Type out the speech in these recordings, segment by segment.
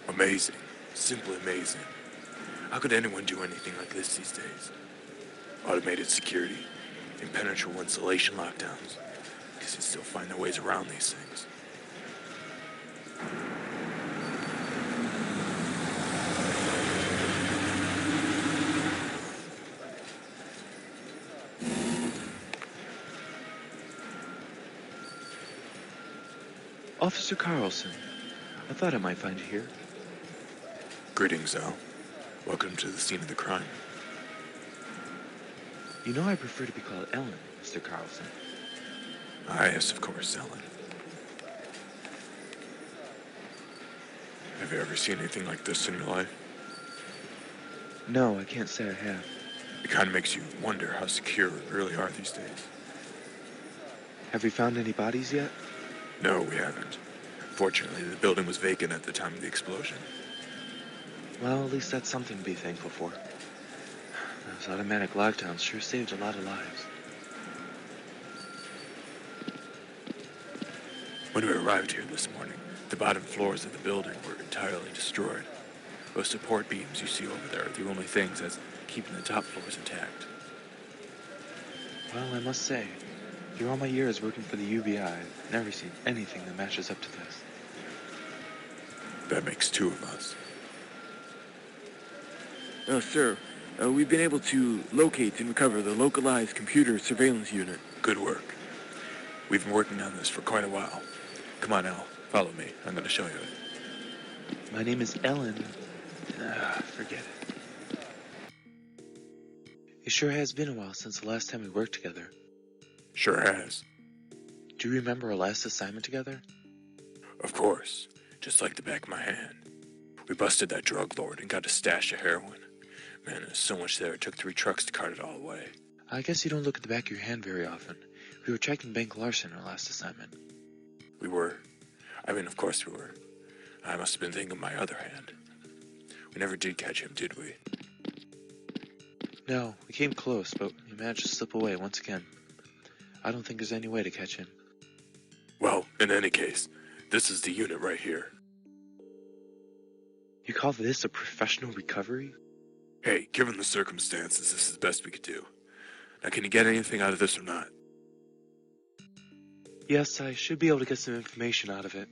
Amazing. Simply amazing. How could anyone do anything like this these days? Automated security, impenetrable insulation lockdowns. Guess you'd still find their ways around these things. Officer Karlson, I thought I might find you here. Greetings, Al. Welcome to the scene of the crime. You know I prefer to be called Ellen, Mr. Karlson. Ah, yes, of course, Ellen. Have you ever seen anything like this in your life? No, I can't say I have. It kind of makes you wonder how secure we really are these days. Have we found any bodies yet? No, we haven't. Fortunately, the building was vacant at the time of the explosion. Well, at least that's something to be thankful for. Those automatic lockdowns sure saved a lot of lives. When we arrived here this morning, the bottom floors of the building were entirely destroyed. Those support beams you see over there are the only things that's keeping the top floors intact. Well, I must say, through all my years working for the UBI, I've never seen anything that matches up to this. That makes two of us. Sir, we've been able to locate and recover the localized computer surveillance unit. Good work. We've been working on this for quite a while. Come on, Al. Follow me. I'm going to show you it. My name is Ellen. Forget it. It sure has been a while since the last time we worked together. Sure has. Do you remember our last assignment together? Of course. Just like the back of my hand. We busted that drug lord and got a stash of heroin. Man, there's so much there, it took 3 trucks to cart it all away. I guess you don't look at the back of your hand very often. We were checking bank larceny our last assignment. We were. I mean, of course we were. I must have been thinking of my other hand. We never did catch him, did we? No, we came close, but he managed to slip away once again. I don't think there's any way to catch him. Well, in any case, this is the unit right here. You call this a professional recovery? Hey, given the circumstances, this is the best we could do. Now, can you get anything out of this or not? Yes, I should be able to get some information out of it.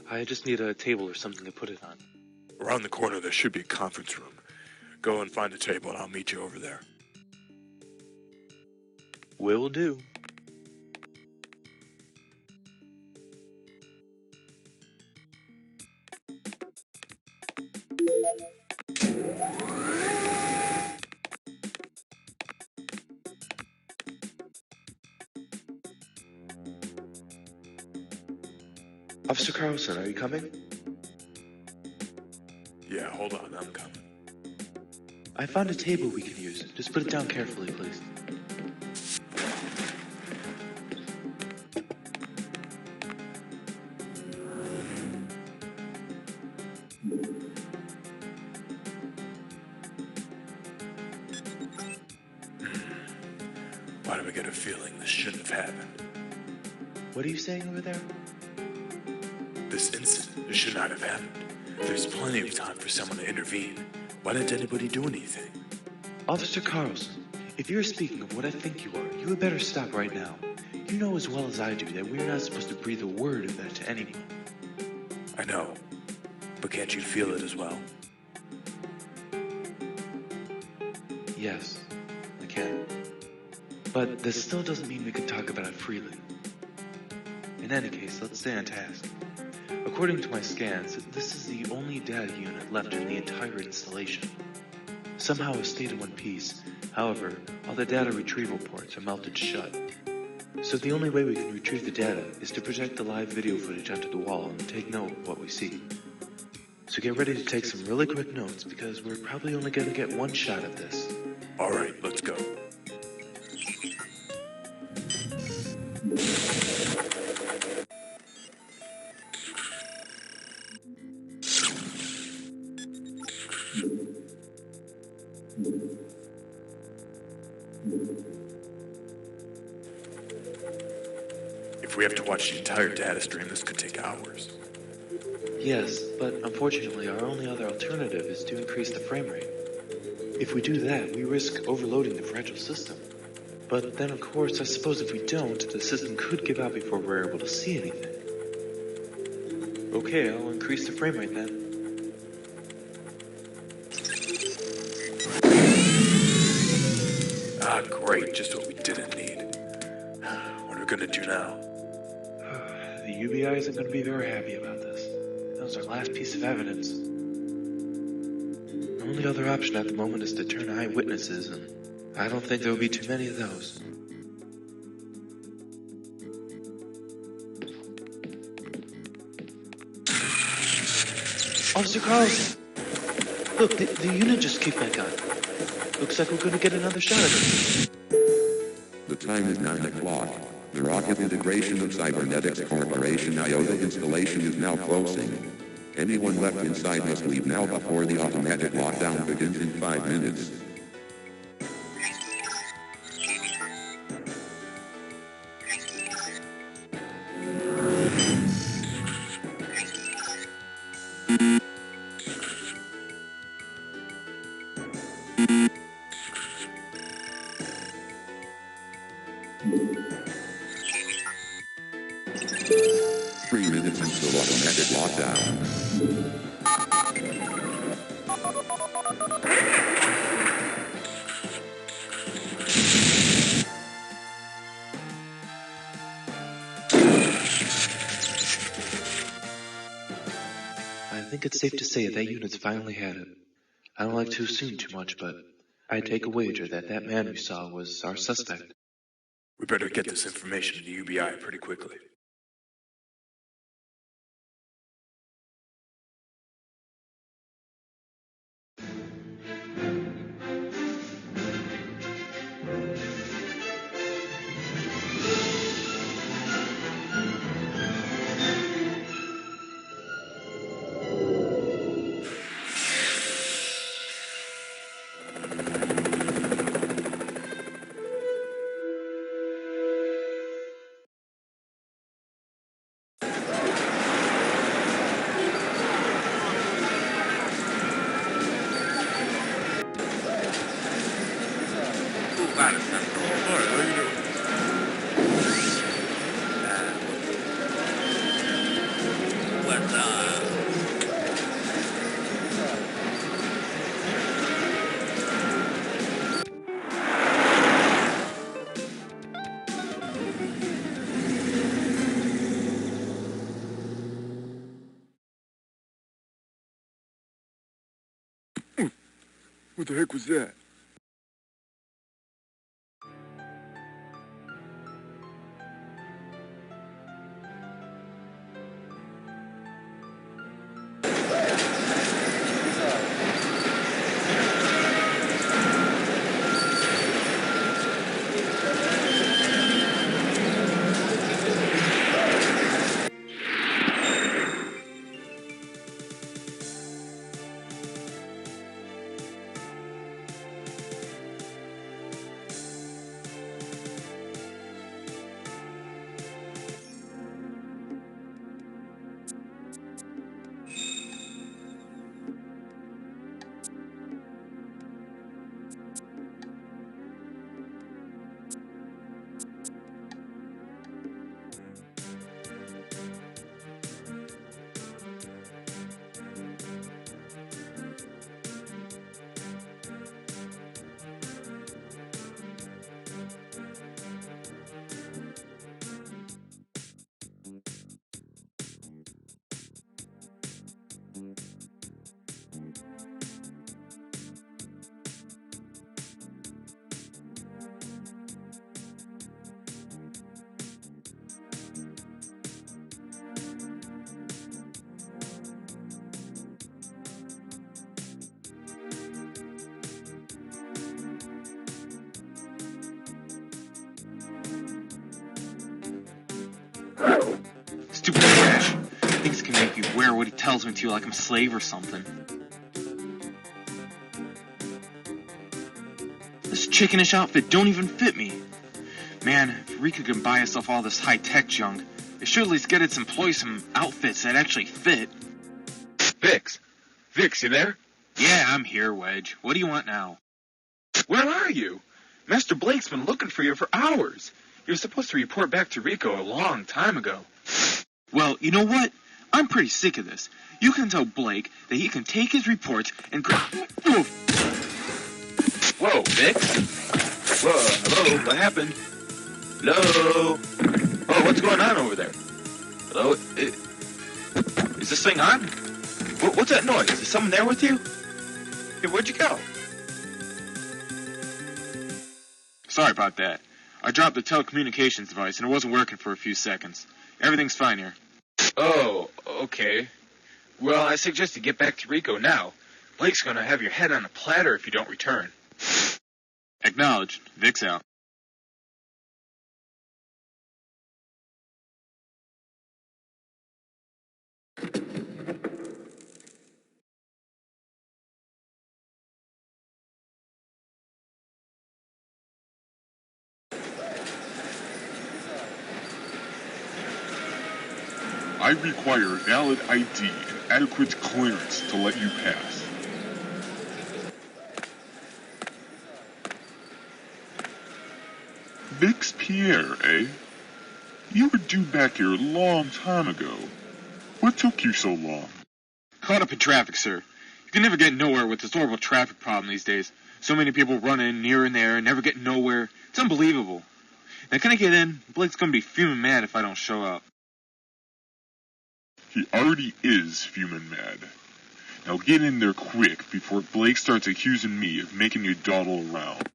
I just need a table or something to put it on. Around the corner there should be a conference room. Go and find a table and I'll meet you over there. Will do. Officer Karlson, are you coming? Yeah, hold on, I'm coming. I found a table we can use. Just put it down carefully, please. Why do I get a feeling this shouldn't have happened? What are you saying over there? This incident should not have happened. There's plenty of time for someone to intervene. Why didn't anybody do anything? Officer Karlson, if you're speaking of what I think you are, you had better stop right now. You know as well as I do that we're not supposed to breathe a word of that to anyone. I know, but can't you feel it as well? Yes, I can. But this still doesn't mean we can talk about it freely. In any case, let's stay on task. According to my scans, this is the only data unit left in the entire installation. Somehow it stayed in one piece. However, all the data retrieval ports are melted shut. So the only way we can retrieve the data is to project the live video footage onto the wall and take note of what we see. So get ready to take some really quick notes because we're probably only going to get one shot at this. Alright, let's go. If we have to watch the entire data stream, this could take hours. Yes, but unfortunately our only other alternative is to increase the frame rate. If we do that, we risk overloading the fragile system. But then of course, I suppose if we don't, the system could give out before we're able to see anything. Okay, I'll increase the frame rate then. Ah, great, just what we didn't need. What are we gonna do now? The UBI isn't going to be very happy about this. That was our last piece of evidence. The only other option at the moment is to turn eyewitnesses, and I don't think there will be too many of those. Officer Karlson! Look, the unit just kicked back on. Looks like we're going to get another shot of it. The time is 9 o'clock. The rocket integration of Cybernetics Corporation Iota installation is now closing. Anyone left inside must leave now before the automatic lockdown begins in 5 minutes. Three minutes until automatic lockdown. I think it's safe to say that unit's finally had it. I don't like to assume too much, but I'd take a wager that that man we saw was our suspect. We better get this information to the UBI pretty quickly. What the heck was that? Stupid trash. Things can make me wear what he tells me to like I'm a slave or something. This chickenish outfit don't even fit me. Man, if Ricco can buy herself all this high-tech junk, it should at least get its employees some outfits that actually fit. Vix, you there? Yeah, I'm here, Wedge. What do you want now? Where are you? Master Blake's been looking for you for hours. You were supposed to report back to Ricco a long time ago. Well, you know what? I'm pretty sick of this. You can tell Blake that he can take his reports and Whoa, Vix? Whoa, hello, what happened? Hello? Oh, what's going on over there? Hello? Is this thing on? What's that noise? Is someone there with you? Hey, where'd you go? Sorry about that. I dropped the telecommunications device and it wasn't working for a few seconds. Everything's fine here. Oh, okay. Well, I suggest you get back to Ricco now. Blake's gonna have your head on a platter if you don't return. Acknowledged. Vix out. I require valid ID and adequate clearance to let you pass. Vix Pierre, eh? You were due back here a long time ago. What took you so long? Caught up in traffic, sir. You can never get nowhere with this horrible traffic problem these days. So many people running here and there, never getting nowhere. It's unbelievable. Now, can I get in? Blake's gonna be fuming mad if I don't show up. He already is fuming mad. Now get in there quick before Blake starts accusing me of making you dawdle around.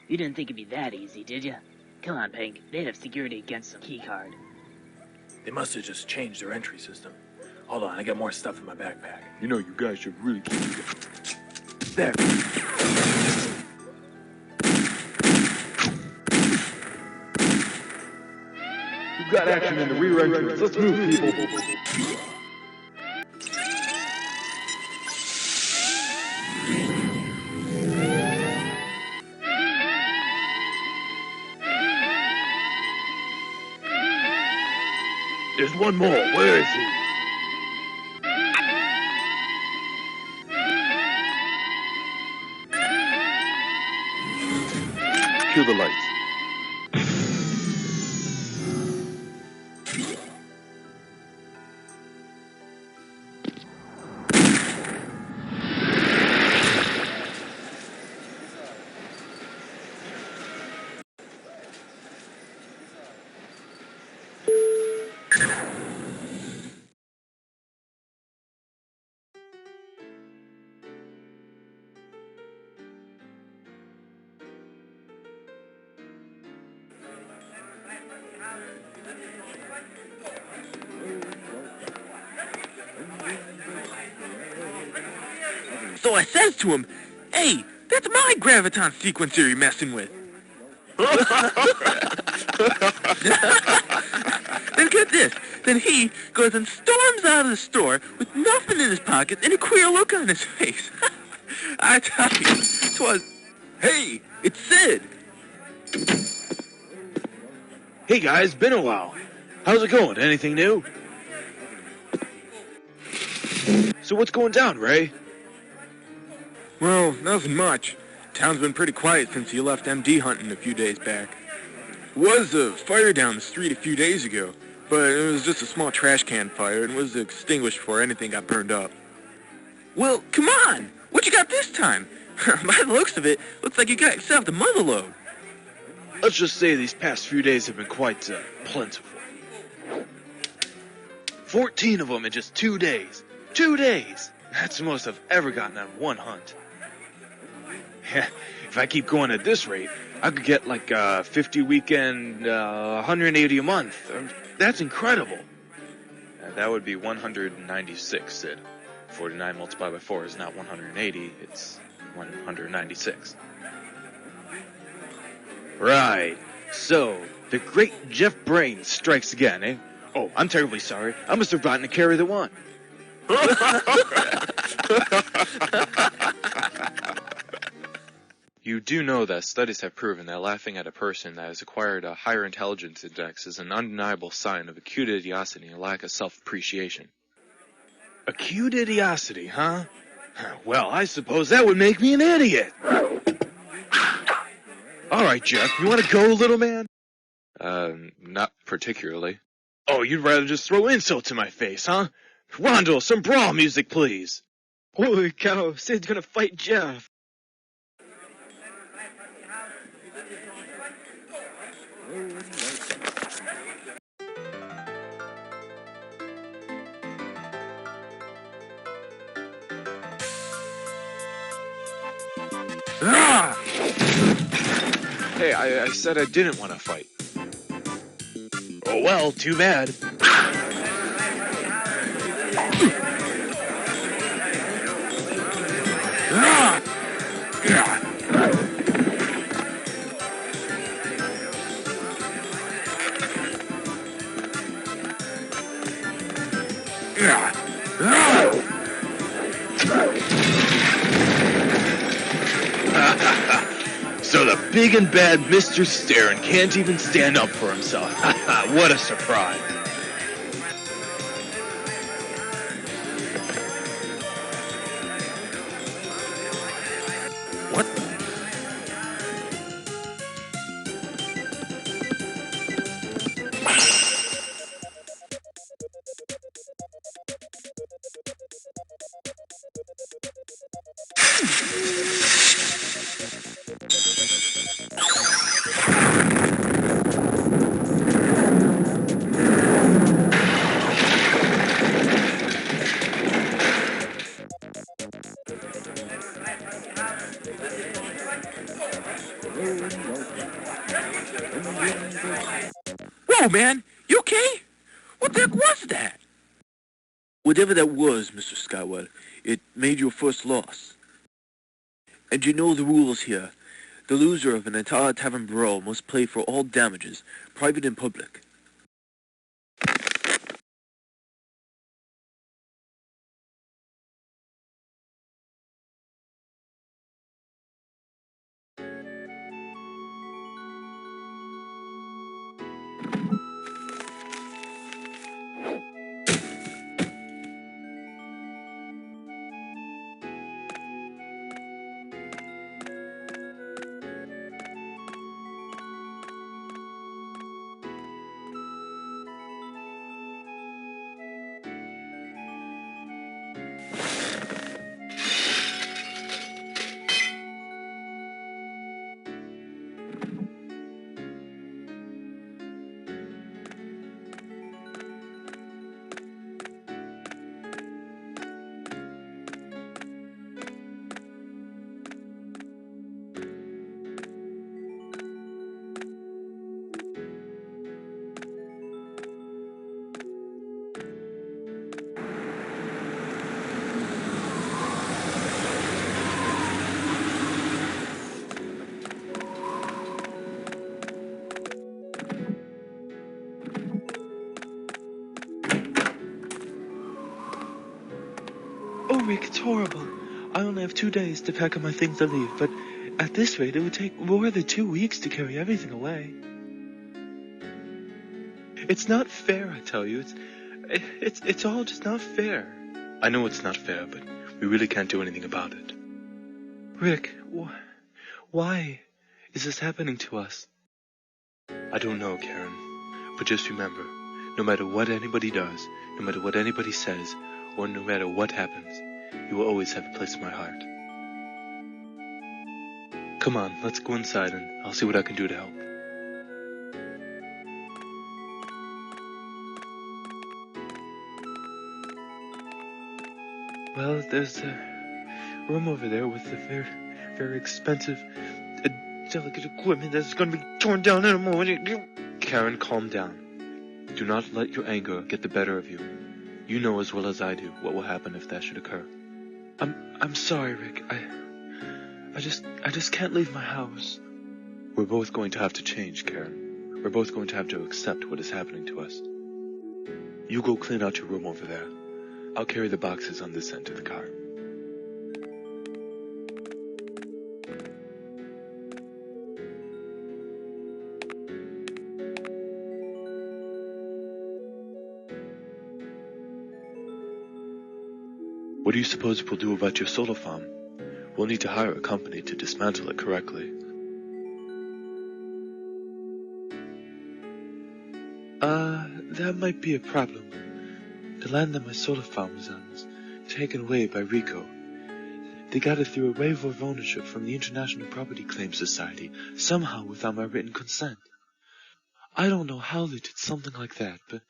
You didn't think it'd be that easy, did you? Come on, Pink. They'd have security against some keycard. They must have just changed their entry system. Hold on, I got more stuff in my backpack. You know, you guys should really keep There. We've got action in the rear entrance. Let's move, people. There's one more. Where is he? cue the lights. So I says to him, "Hey, that's my graviton sequencer you're messing with." Then get this. Then he goes and storms out of the store with nothing in his pocket and a queer look on his face. I tell you, 'twas... Hey, it's Cid. Hey guys, been a while. How's it going? Anything new? So what's going down, Ray? Well, nothing much. Town's been pretty quiet since you left MD hunting a few days back. Was a fire down the street a few days ago, but it was just a small trash can fire and was extinguished before anything got burned up. Well, come on! What you got this time? By the looks of it, looks like you got yourself the mother load. Let's just say these past few days have been quite plentiful. 14 of them in just 2 days. 2 days! That's the most I've ever gotten on one hunt. Yeah, if I keep going at this rate, I could get like 50 weekend, 180 a month. That's incredible. That would be 196, Cid. 49 multiplied by 4 is not 180, it's 196. Right. So, the great Geoff Brains strikes again, eh? Oh, I'm terribly sorry. I must have forgotten to carry the one. You do know that studies have proven that laughing at a person that has acquired a higher intelligence index is an undeniable sign of acute idiocity and lack of self-appreciation. Acute idiocity, huh? Well, I suppose that would make me an idiot. All right, Geoff, you want to go, little man? Not particularly. Oh, you'd rather just throw insults in my face, huh? Rondo, some brawl music, please. Holy cow, Sid's gonna fight Geoff. Ah! Hey, I said I didn't want to fight. Oh well, too bad. Ah! Yeah. Yeah. Ah! So the big and bad Mr. Staren can't even stand up for himself. What a surprise. What? Whoa, man! You okay? What the heck was that? Whatever that was, Mr. Skywell, it made your first loss. And you know the rules here. The loser of an entire tavern brawl must pay for all damages, private and public. I only have 2 days to pack up my things and leave, but at this rate, it would take more than 2 weeks to carry everything away. It's not fair, I tell you. It's all just not fair. I know it's not fair, but we really can't do anything about it. Rick, why is this happening to us? I don't know, Karen. But just remember, no matter what anybody does, no matter what anybody says, or no matter what happens, you will always have a place in my heart. Come on, let's go inside and I'll see what I can do to help. Well, there's a room over there with a very, very expensive, delicate equipment that's going to be torn down in a moment. Karen, calm down. Do not let your anger get the better of you. You know as well as I do what will happen if that should occur. I'm sorry, Rick. I just can't leave my house. We're both going to have to change, Karen. We're both going to have to accept what is happening to us. You go clean out your room over there. I'll carry the boxes on this end to the car. What do you suppose we'll do about your solar farm? We'll need to hire a company to dismantle it correctly. That might be a problem. The land that my solar farm was on was taken away by RICCO. They got it through a waiver of ownership from the International Property Claims Society, somehow without my written consent. I don't know how they did something like that, but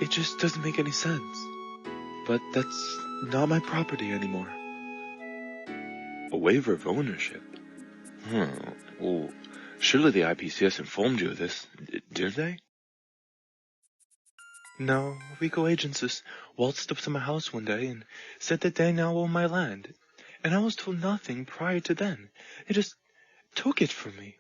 it just doesn't make any sense. But that's not my property anymore. A waiver of ownership? Well, surely the IPCS informed you of this, didn't they? No, RICCO agents just waltzed up to my house one day and said that they now own my land. And I was told nothing prior to then. They just took it from me.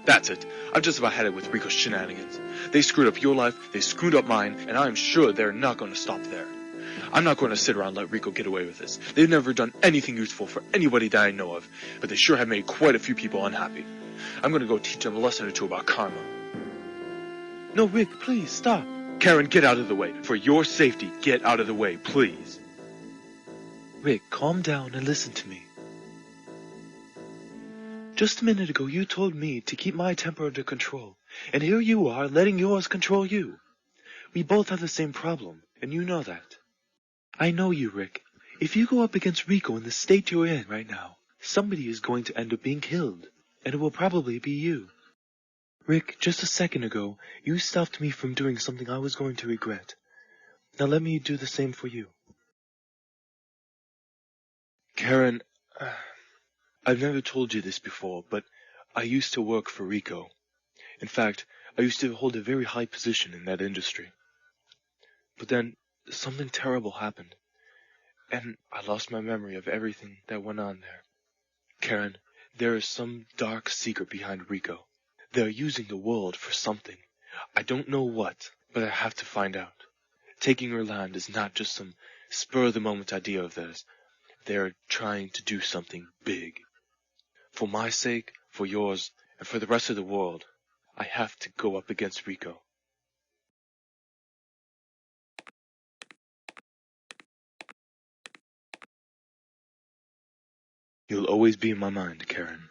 That's it. I've just about had it with RICCO's shenanigans. They screwed up your life, they screwed up mine, and I'm sure they're not going to stop there. I'm not going to sit around and let RICCO get away with this. They've never done anything useful for anybody that I know of, but they sure have made quite a few people unhappy. I'm going to go teach them a lesson or two about karma. No, Rick, please, stop. Karen, get out of the way. For your safety, get out of the way, please. Rick, calm down and listen to me. Just a minute ago, you told me to keep my temper under control, and here you are letting yours control you. We both have the same problem, and you know that. I know you, Rick. If you go up against RICCO in the state you're in right now, somebody is going to end up being killed, and it will probably be you. Rick, just a second ago, you stopped me from doing something I was going to regret. Now let me do the same for you. Karen, I've never told you this before, but I used to work for RICCO. In fact, I used to hold a very high position in that industry. But then, something terrible happened, and I lost my memory of everything that went on there. Karen, there is some dark secret behind RICCO. They're using the world for something. I don't know what, but I have to find out. Taking your land is not just some spur-of-the-moment idea of theirs. They're trying to do something big. For my sake, for yours, and for the rest of the world, I have to go up against RICCO. You'll always be in my mind, Karen.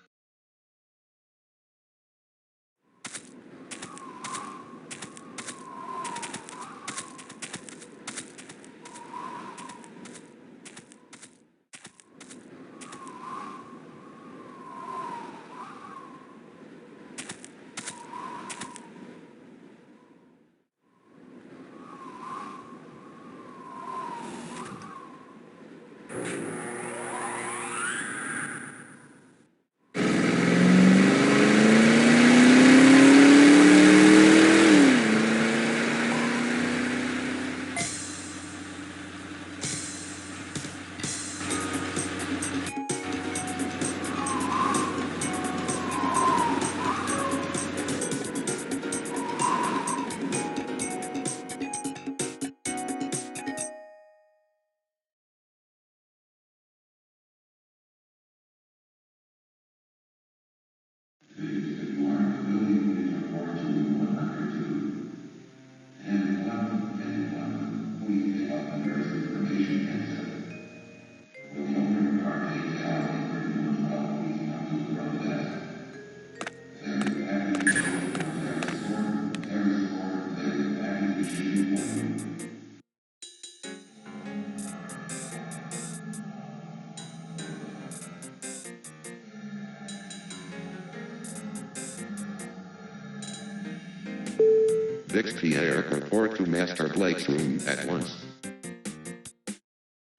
Vix Pierre, report to Master Blake's room at once.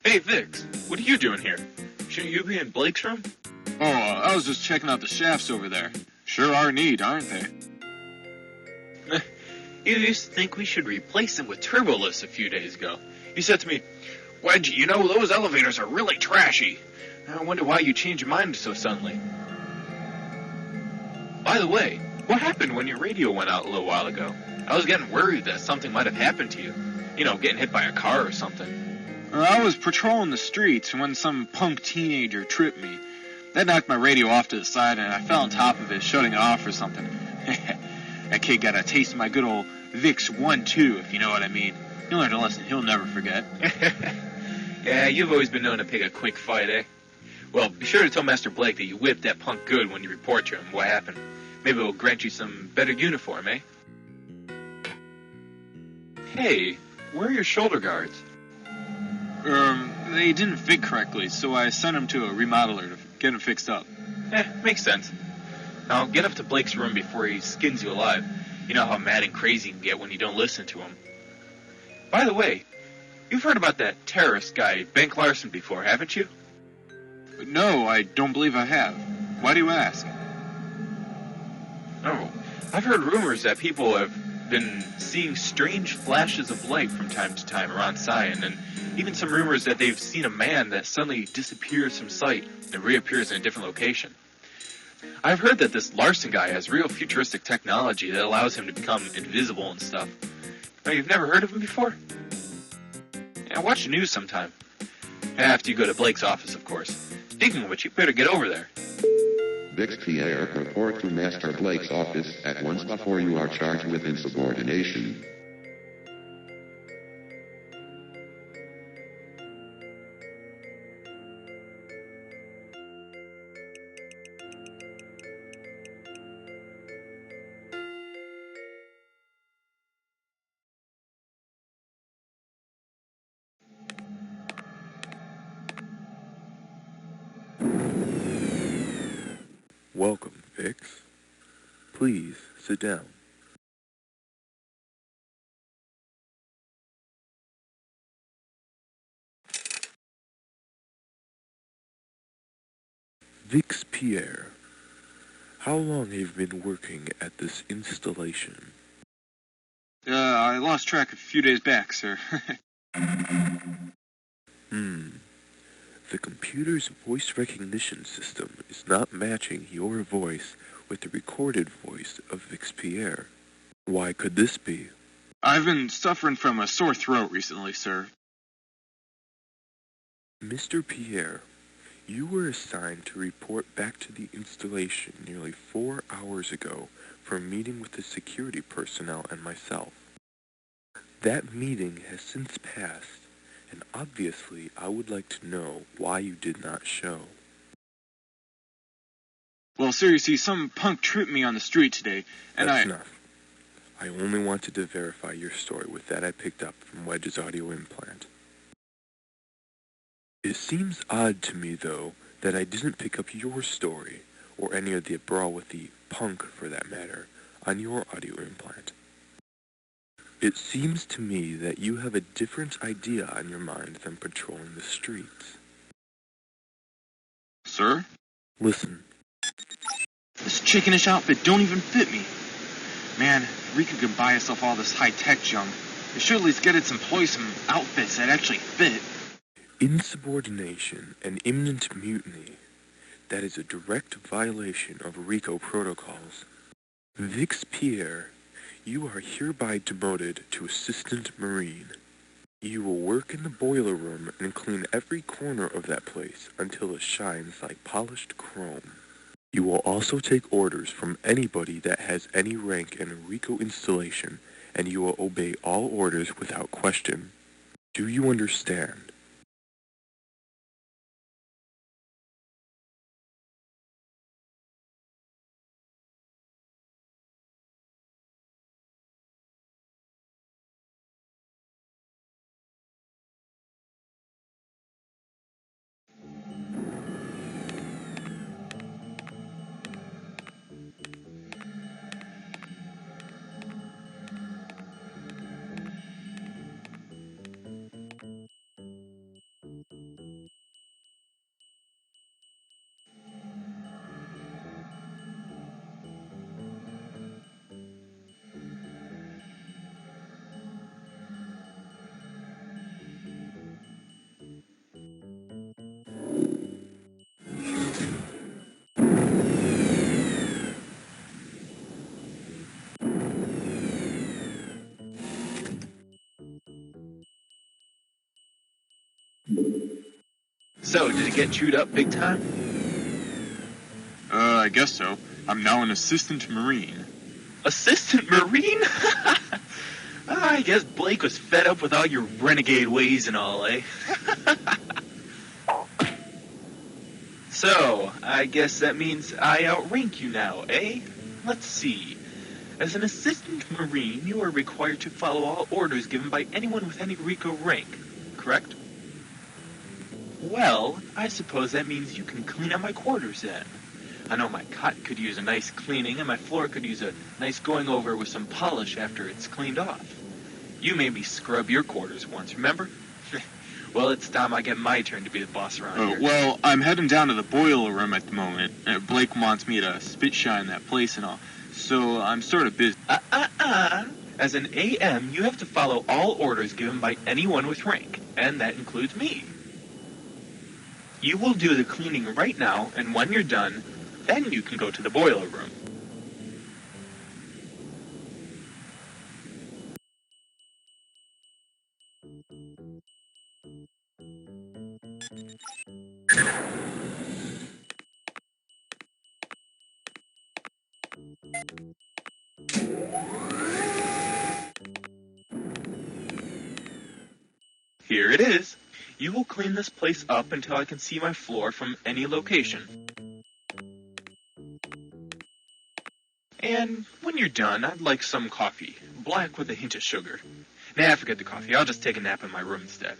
Hey, Vix, what are you doing here? Shouldn't you be in Blake's room? Oh, I was just checking out the shafts over there. Sure are neat, aren't they? You used to think we should replace them with turbo lifts a few days ago. You said to me, Wedge, you know, those elevators are really trashy. I wonder why you changed your mind so suddenly. By the way, what happened when your radio went out a little while ago? I was getting worried that something might have happened to you. You know, getting hit by a car or something. I was patrolling the streets when some punk teenager tripped me. That knocked my radio off to the side, and I fell on top of it, shutting it off or something. That kid got a taste of my good old Vicks 1-2, if you know what I mean. He learned a lesson he'll never forget. Yeah, you've always been known to pick a quick fight, eh? Well, be sure to tell Master Blake that you whipped that punk good when you report to him what happened. Maybe it'll grant you some better uniform, eh? Hey, where are your shoulder guards? They didn't fit correctly, so I sent them to a remodeler to get them fixed up. Makes sense. Now, get up to Blake's room before he skins you alive. You know how mad and crazy you can get when you don't listen to him. By the way, you've heard about that terrorist guy, Ben Karlson, before, haven't you? No, I don't believe I have. Why do you ask? Oh, I've heard rumors that people have been seeing strange flashes of light from time to time around Zion, and even some rumors that they've seen a man that suddenly disappears from sight and reappears in a different location. I've heard that this Larson guy has real futuristic technology that allows him to become invisible and stuff. Now, you've never heard of him before? Yeah, watch the news sometime. After you go to Blake's office, of course. Speaking of which, you better get over there. Vix Pierre, report to Master Blake's office at once before you are charged with insubordination. Welcome, Vix. Please, sit down. Vix Pierre, how long have you been working at this installation? I lost track a few days back, sir. The computer's voice recognition system is not matching your voice with the recorded voice of Vix Pierre. Why could this be? I've been suffering from a sore throat recently, sir. Mr. Pierre, you were assigned to report back to the installation nearly 4 hours ago for a meeting with the security personnel and myself. That meeting has since passed, and obviously I would like to know why you did not show. Well, sir, you see, some punk tripped me on the street today, and That's enough. I only wanted to verify your story with that I picked up from Wedge's audio implant. It seems odd to me, though, that I didn't pick up your story, or any of the brawl with the punk, for that matter, on your audio implant. It seems to me that you have a different idea on your mind than patrolling the streets. Sir? Listen. This chickenish outfit don't even fit me. Man, if RICCO can buy itself all this high-tech junk, it should at least get its employees some outfits that actually fit. Insubordination and imminent mutiny. That is a direct violation of RICCO protocols. Vix Pierre, you are hereby demoted to Assistant Marine. You will work in the boiler room and clean every corner of that place until it shines like polished chrome. You will also take orders from anybody that has any rank in a RICCO installation, and you will obey all orders without question. Do you understand? So, did it get chewed up big time? I guess so. I'm now an assistant Marine. Assistant Marine? I guess Blake was fed up with all your renegade ways and all, eh? So, I guess that means I outrank you now, eh? Let's see. As an assistant Marine, you are required to follow all orders given by anyone with any RICCO rank, correct? Well, I suppose that means you can clean out my quarters then. I know my cot could use a nice cleaning, and my floor could use a nice going over with some polish after it's cleaned off. You made me scrub your quarters once, remember? Well, it's time I get my turn to be the boss around here. Well, I'm heading down to the boiler room at the moment. Blake wants me to spit shine that place and all, so I'm sort of busy. As an AM, you have to follow all orders given by anyone with rank, and that includes me. You will do the cleaning right now, and when you're done, then you can go to the boiler room. Here it is. You will clean this place up until I can see my floor from any location. And when you're done, I'd like some coffee. Black with a hint of sugar. Nah, forget the coffee. I'll just take a nap in my room instead.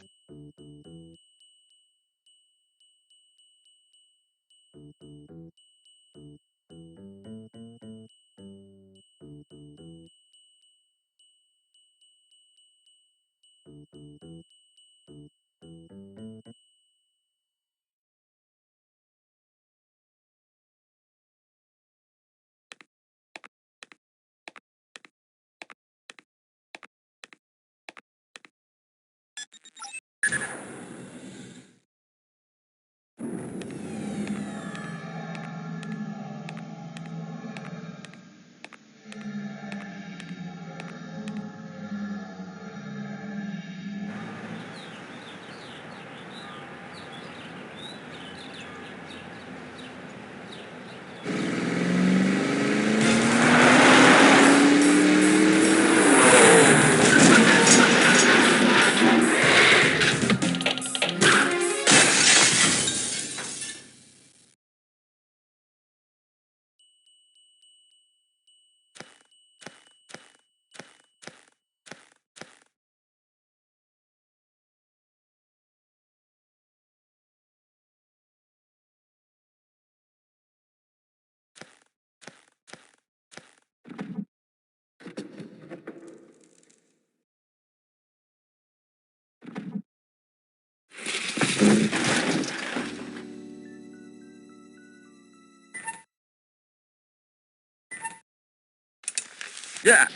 Yeah.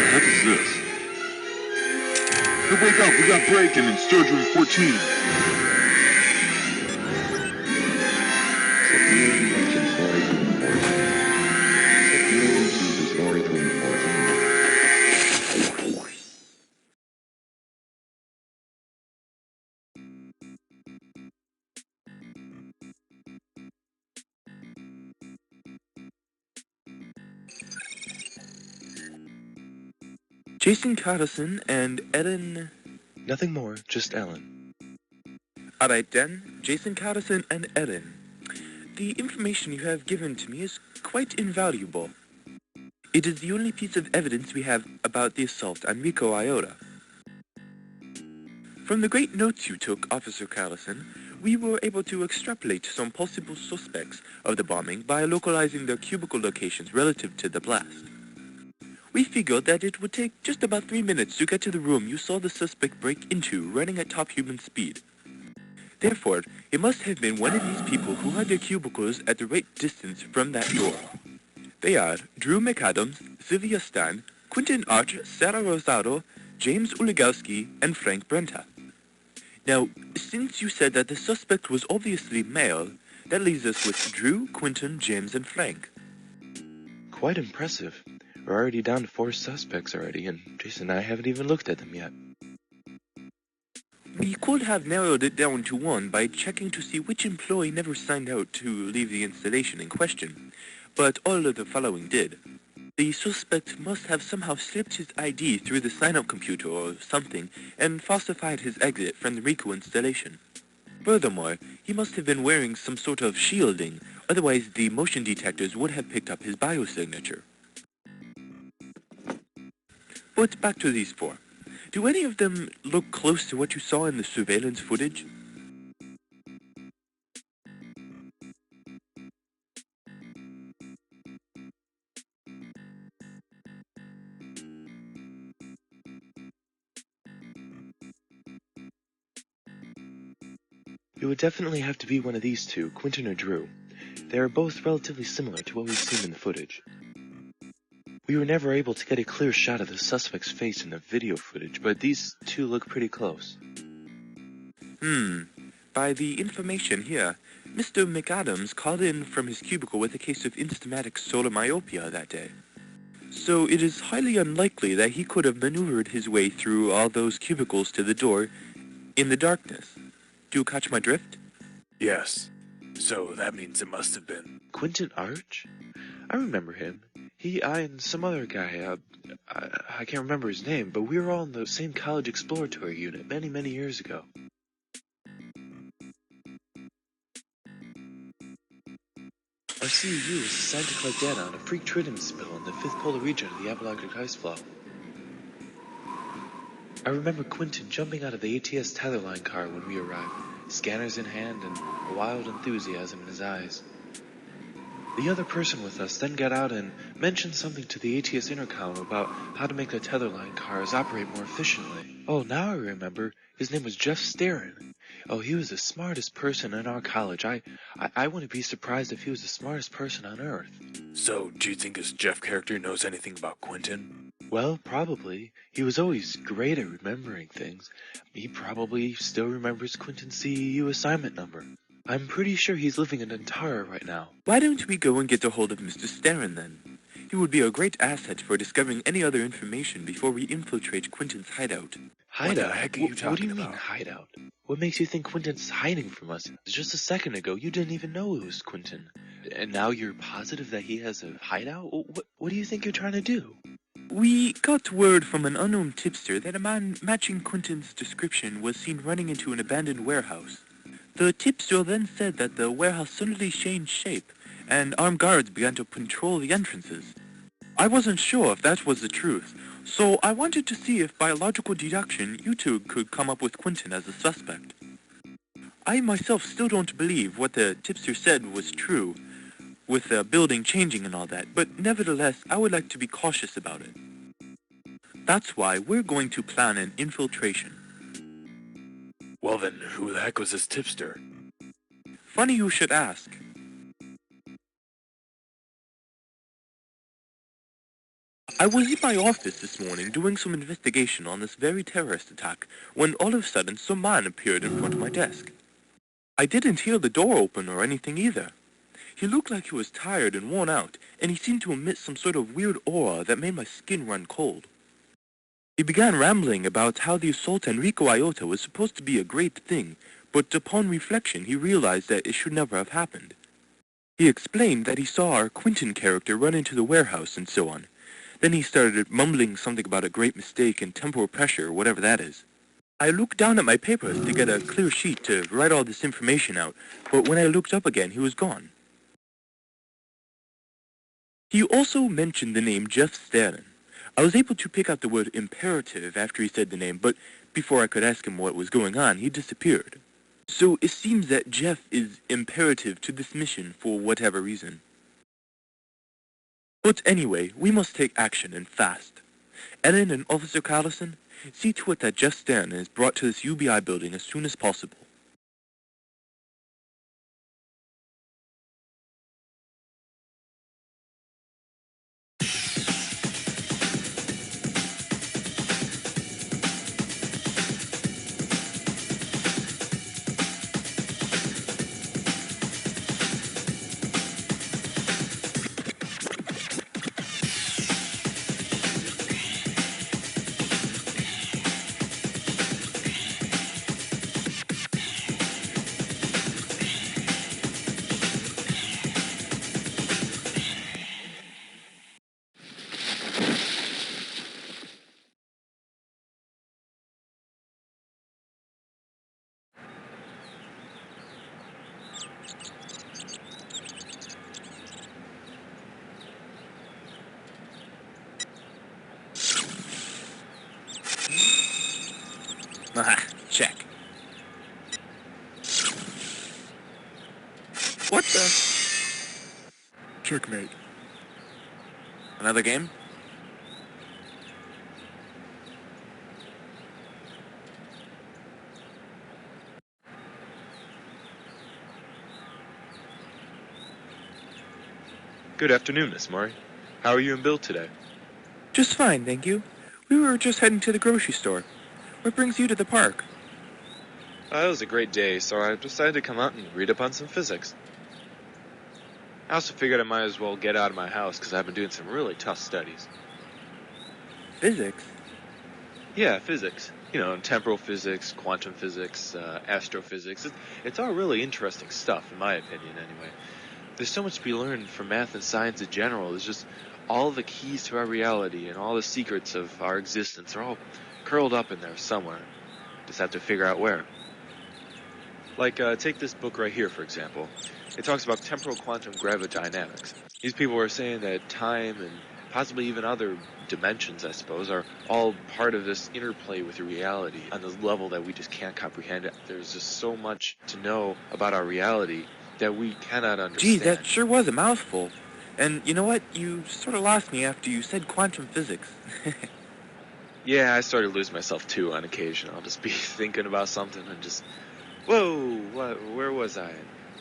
What is this? Hey, wake up, we got break-in in storage room 14. Security reaching storage room 14. Security to storage room 14. Jason Karlson and Ellen... Nothing more, just Ellen. Alright then, Jason Karlson and Ellen. The information you have given to me is quite invaluable. It is the only piece of evidence we have about the assault on RICCO Iota. From the great notes you took, Officer Karlson, we were able to extrapolate some possible suspects of the bombing by localizing their cubicle locations relative to the blast. We figured that it would take just about 3 minutes to get to the room you saw the suspect break into running at top human speed. Therefore, it must have been one of these people who had their cubicles at the right distance from that door. They are Drew McAdams, Sylvia Stan, Quentin Arch, Sarah Rosado, James Uligowski, and Frank Brenta. Now, since you said that the suspect was obviously male, that leaves us with Drew, Quentin, James, and Frank. Quite impressive. We're already down to 4 suspects already, and Jason and I haven't even looked at them yet. We could have narrowed it down to 1 by checking to see which employee never signed out to leave the installation in question, but all of the following did. The suspect must have somehow slipped his ID through the sign-up computer or something and falsified his exit from the RICCO installation. Furthermore, he must have been wearing some sort of shielding, otherwise the motion detectors would have picked up his biosignature. But back to these 4. Do any of them look close to what you saw in the surveillance footage? It would definitely have to be one of these 2, Quentin or Drew. They are both relatively similar to what we've seen in the footage. We were never able to get a clear shot of the suspect's face in the video footage, but these 2 look pretty close. By the information here, Mr. McAdams called in from his cubicle with a case of instamatic solar myopia that day. So it is highly unlikely that he could have maneuvered his way through all those cubicles to the door in the darkness. Do you catch my drift? Yes. So that means it must have been. Quentin Arch? I remember him. I and some other guy, I can't remember his name, but we were all in the same college exploratory unit many, many years ago. Our CEU was assigned to collect data on a freak tritium spill in the 5th polar region of the Apalachic ice flow. I remember Quentin jumping out of the ATS Tetherline car when we arrived, scanners in hand and a wild enthusiasm in his eyes. The other person with us then got out and mentioned something to the ATS intercom about how to make the Tetherline cars operate more efficiently. Oh, now I remember. His name was Geoff Staren. Oh, he was the smartest person in our college. I wouldn't be surprised if he was the smartest person on Earth. So, do you think this Jeff character knows anything about Quentin? Well, probably. He was always great at remembering things. He probably still remembers Quentin's CEU assignment number. I'm pretty sure he's living in Antara right now. Why don't we go and get a hold of Mr. Staren then? He would be a great asset for discovering any other information before we infiltrate Quentin's hideout. Hideout? What the heck are you talking What do you mean, about? hideout? What makes you think Quentin's hiding from us? Just a second ago, you didn't even know it was Quentin. And now you're positive that he has a hideout? What do you think you're trying to do? We got word from an unknown tipster that a man matching Quentin's description was seen running into an abandoned warehouse. The tipster then said that the warehouse suddenly changed shape, and armed guards began to patrol the entrances. I wasn't sure if that was the truth, so I wanted to see if by logical deduction you two could come up with Quentin as a suspect. I myself still don't believe what the tipster said was true, with the building changing and all that, but nevertheless I would like to be cautious about it. That's why we're going to plan an infiltration. Well then, who the heck was this tipster? Funny you should ask. I was in my office this morning doing some investigation on this very terrorist attack when all of a sudden some man appeared in front of my desk. I didn't hear the door open or anything either. He looked like he was tired and worn out, and he seemed to emit some sort of weird aura that made my skin run cold. He began rambling about how the assault on RICCO Iota was supposed to be a great thing, but upon reflection he realized that it should never have happened. He explained that he saw our Quentin character run into the warehouse and so on. Then he started mumbling something about a great mistake and temporal pressure, whatever that is. I looked down at my papers to get a clear sheet to write all this information out, but when I looked up again, he was gone. He also mentioned the name Geoff Staren. I was able to pick out the word imperative after he said the name, but before I could ask him what was going on, he disappeared. So it seems that Geoff is imperative to this mission for whatever reason. But anyway, we must take action and fast. Ellen and Officer Karlson, see to it that Geoff Staren is brought to this UBI building as soon as possible. Ah, check. What the? Checkmate. Another game? Good afternoon, Miss Murray. How are you and Bill today? Just fine, thank you. We were just heading to the grocery store. What brings you to the park? It was a great day, so I decided to come out and read up on some physics. I also figured I might as well get out of my house because I've been doing some really tough studies. Physics? Yeah, physics. You know, temporal physics, quantum physics, astrophysics. It's all really interesting stuff, in my opinion, anyway. There's so much to be learned from math and science in general. It's just all the keys to our reality and all the secrets of our existence are all curled up in there somewhere. Just have to figure out where. Like, take this book right here, for example. It talks about temporal quantum gravidynamics. These people are saying that time and possibly even other dimensions, I suppose, are all part of this interplay with reality on this level that we just can't comprehend. There's just so much to know about our reality that we cannot understand. Gee, that sure was a mouthful. And you know what? You sort of lost me after you said quantum physics. Yeah, I started to lose myself too on occasion. I'll just be thinking about something and just, whoa, where was I?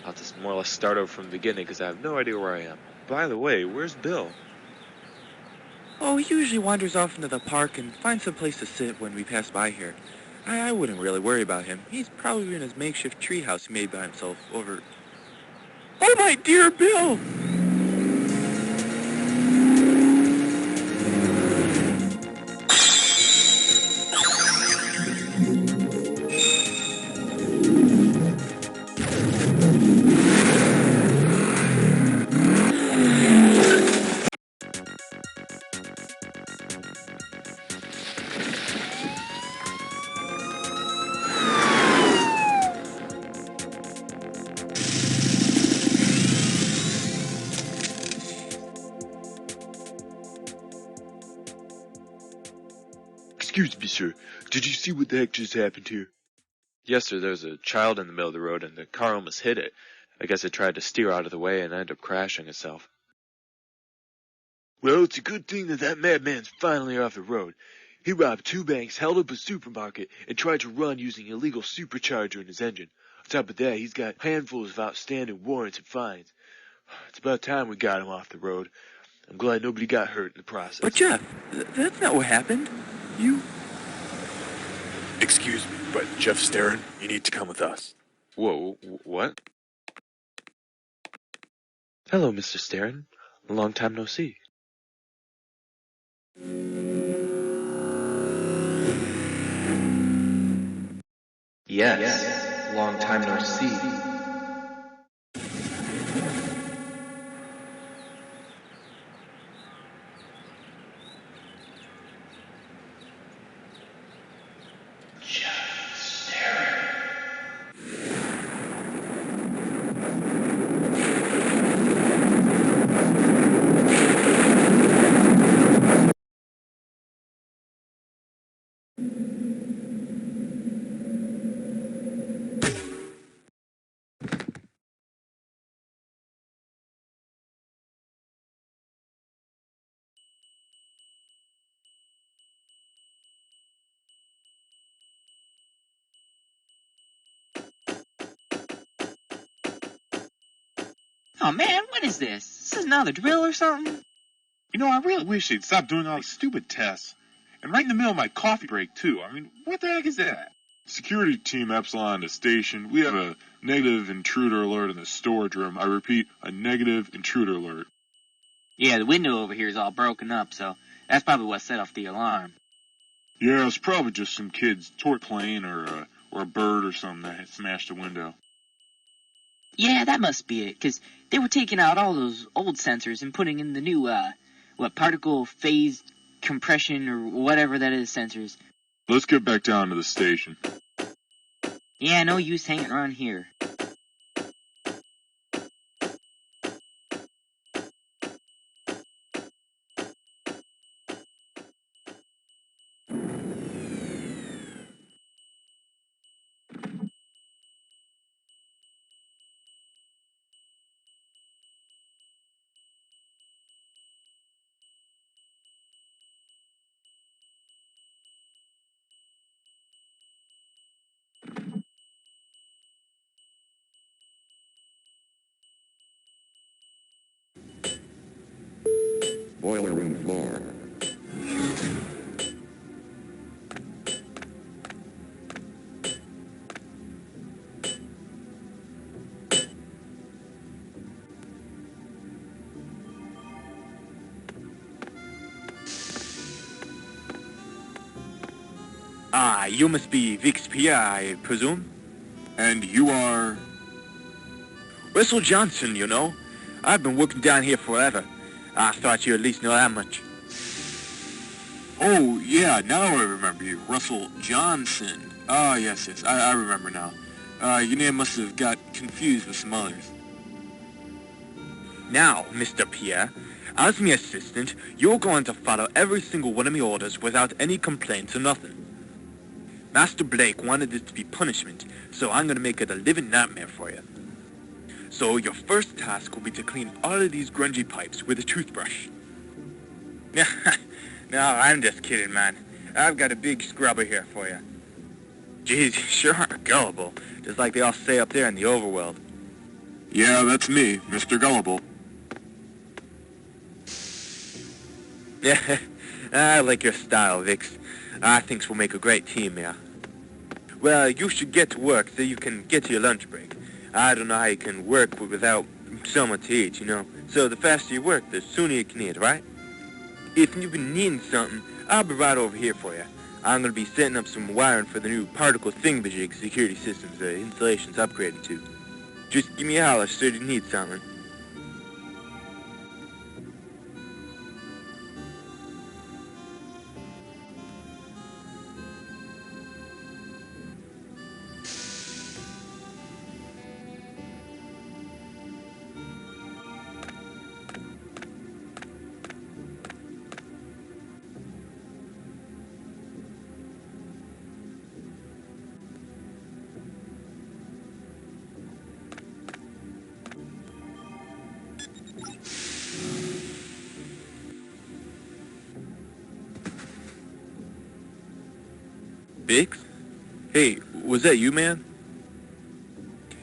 I'll just more or less start over from the beginning because I have no idea where I am. By the way, where's Bill? Oh, he usually wanders off into the park and finds some place to sit when we pass by here. I wouldn't really worry about him. He's probably in his makeshift treehouse he made by himself over... Oh, my dear Bill! Excuse me, sir. Did you see what the heck just happened here? Yes, sir, there's a child in the middle of the road and the car almost hit it. I guess it tried to steer out of the way and ended up crashing itself. Well, it's a good thing that madman's finally off the road. He robbed 2 banks, held up a supermarket, and tried to run using an illegal supercharger in his engine. On top of that, he's got handfuls of outstanding warrants and fines. It's about time we got him off the road. I'm glad nobody got hurt in the process. But Geoff, that's not what happened. You... Excuse me, but Geoff Staren, you need to come with us. Whoa, what? Hello, Mr. Staren. A long time no see. Yes, long time no see. Oh man, what is this? Is this another drill or something? You know, I really wish they'd stop doing all these stupid tests. And right in the middle of my coffee break, too. I mean, what the heck is that? Security Team Epsilon to station. We have a negative intruder alert in the storage room. I repeat, a negative intruder alert. Yeah, the window over here is all broken up, so that's probably what set off the alarm. Yeah, it's probably just some kid's toy plane or a bird or something that had smashed the window. Yeah, that must be it, 'cause they were taking out all those old sensors and putting in the new, particle phase compression or whatever that is sensors. Let's get back down to the station. Yeah, no use hanging around here. Boiler room floor. Ah, you must be Vic's Pia, I presume? And you are... Russell Johnson, you know. I've been working down here forever. I thought you at least know that much. Oh, yeah, now I remember you. Russell Johnson. Ah, yes, I remember now. Your name must have got confused with some others. Now, Mr. Pierre, as my assistant, you're going to follow every single one of my orders without any complaints or nothing. Master Blake wanted this to be punishment, so I'm going to make it a living nightmare for you. So your first task will be to clean all of these grungy pipes with a toothbrush. No, I'm just kidding, man. I've got a big scrubber here for you. Jeez, you sure are gullible, just like they all say up there in the overworld. Yeah, that's me, Mr. Gullible. Yeah, I like your style, Vix. I think we'll make a great team here. Well, you should get to work so you can get to your lunch break. I don't know how you can work without someone to eat, you know. So the faster you work, the sooner you can eat, right? If you've been needing something, I'll be right over here for you. I'm going to be setting up some wiring for the new particle thingamajig security systems the installation's upgraded to. Just give me a holler should you need something. Biggs? Hey, was that you, man?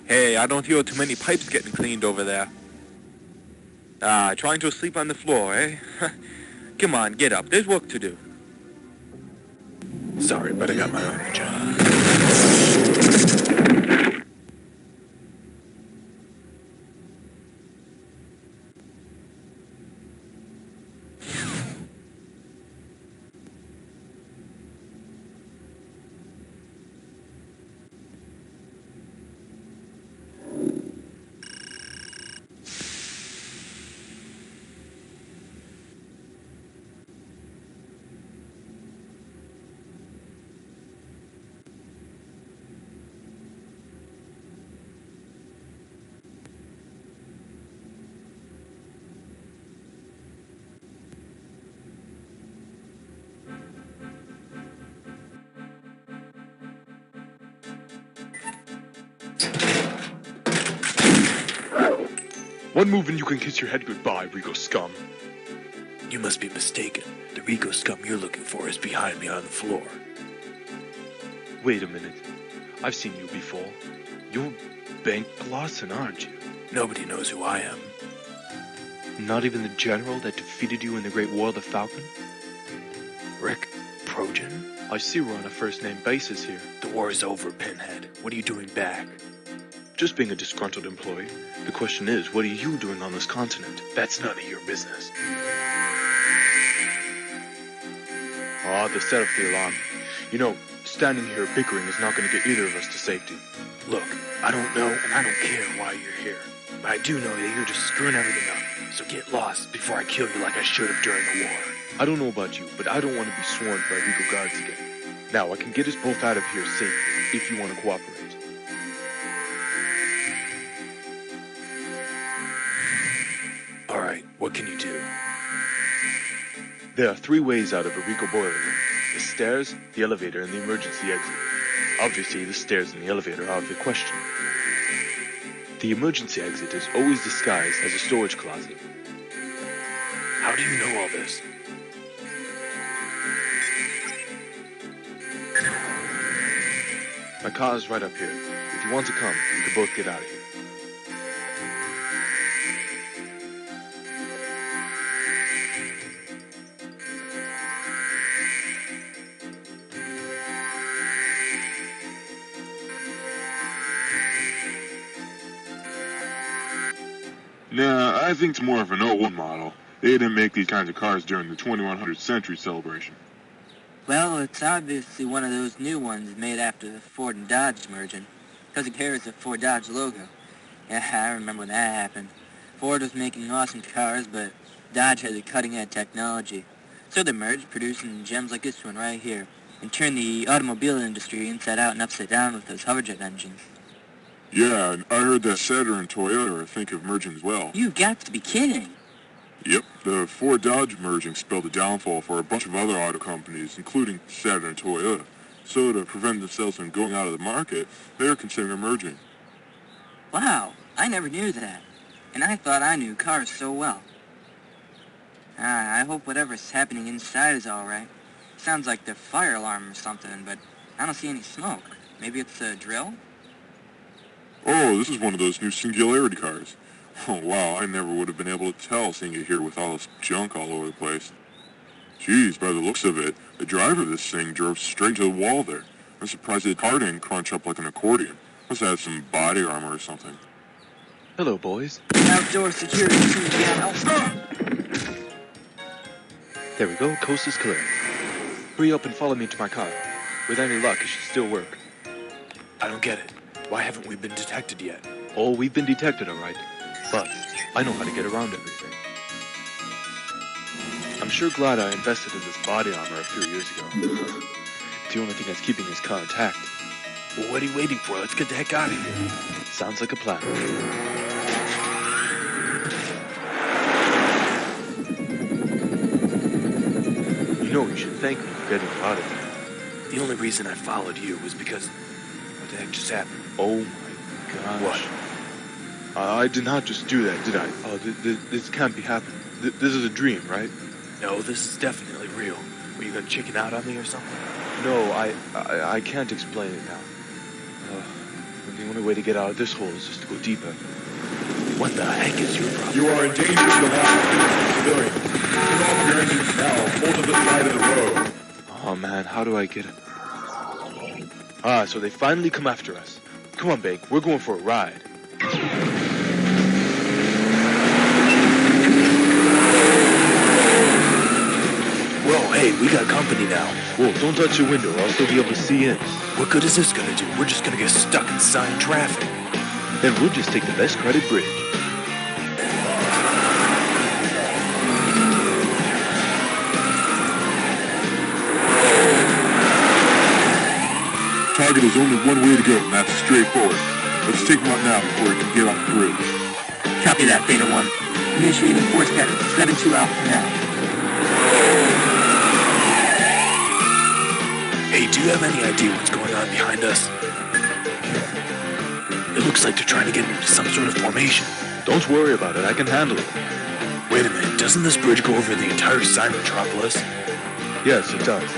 Hey, I don't hear too many pipes getting cleaned over there. Trying to sleep on the floor, eh? Come on, get up. There's work to do. Sorry, but I got my own job. One move and you can kiss your head goodbye, RICCO scum. You must be mistaken. The RICCO scum you're looking for is behind me on the floor. Wait a minute. I've seen you before. You're Bank Karlson, aren't you? Nobody knows who I am. Not even the general that defeated you in the Great War of the Falcon? Rick? Projjen? I see we're on a first-name basis here. The war is over, Pinhead. What are you doing back? Just being a disgruntled employee. The question is, what are you doing on this continent? That's none of your business. They set off the alarm. You know, standing here bickering is not going to get either of us to safety. Look, I don't know and I don't care why you're here. But I do know that you're just screwing everything up. So get lost before I kill you like I should have during the war. I don't know about you, but I don't want to be swarmed by RICCO guards again. Now, I can get us both out of here safely, if you want to cooperate. Alright, what can you do? There are 3 ways out of a RICCO boiler room. The stairs, the elevator, and the emergency exit. Obviously, the stairs and the elevator are out of the question. The emergency exit is always disguised as a storage closet. How do you know all this? My car is right up here. If you want to come, we can both get out of here. Nah, I think it's more of an '01 model. They didn't make these kinds of cars during the 2100th century celebration. Well, it's obviously one of those new ones made after the Ford and Dodge merging, because it carries the Ford Dodge logo. Yeah, I remember when that happened. Ford was making awesome cars, but Dodge had the cutting-edge technology. So they merged, producing gems like this one right here, and turned the automobile industry inside out and upside down with those hoverjet engines. Yeah, and I heard that Saga and Toyota are thinking of merging as well. You got to be kidding. Yep, the Ford-Dodge merging spelled the downfall for a bunch of other auto companies, including Saga and Toyota. So to prevent themselves from going out of the market, they're considering merging. Wow, I never knew that. And I thought I knew cars so well. I hope whatever's happening inside is alright. Sounds like the fire alarm or something, but I don't see any smoke. Maybe it's a drill? Oh, this is one of those new Singularity cars. Oh, wow, I never would have been able to tell seeing it here with all this junk all over the place. Geez, by the looks of it, the driver of this thing drove straight to the wall there. I'm surprised the car didn't crunch up like an accordion. Must have had some body armor or something. Hello, boys. Outdoor security seems to be on alpha. There we go, coast is clear. Hurry up and follow me to my car. With any luck, it should still work. I don't get it. Why haven't we been detected yet? Oh, we've been detected, alright. But I know how to get around everything. I'm sure glad I invested in this body armor a few years ago. It's the only thing that's keeping his car intact. Well, what are you waiting for? Let's get the heck out of here. Sounds like a plan. You know, you should thank me for getting you out of here. The only reason I followed you was because... What the heck just happened? Oh my gosh. What? I did not just do that, did I? Oh, this can't be happening. This is a dream, right? No, this is definitely real. Were you gonna chicken out on me or something? No, I can't explain it now. The only way to get out of this hole is just to go deeper. What the heck is your problem? You are in danger of the line, civilians. Turn off your engines now. Pull to the side of the road. Oh man, how do I get it? Ah, so they finally come after us. Come on, Bake, we're going for a ride. Whoa, hey, we got company now. Whoa, don't touch your window, or I'll still be able to see in. What good is this gonna do? We're just gonna get stuck inside traffic. Then we'll just take the best credit bridge. Target is only one way to go, and that's straightforward. Let's take him out now before he can get off the bridge. Copy that, Beta 1. Initiating force pattern 7-2 Alpha now. Hey, do you have any idea what's going on behind us? It looks like they're trying to get into some sort of formation. Don't worry about it, I can handle it. Wait a minute, doesn't this bridge go over the entire Cybermetropolis? Yes, it does.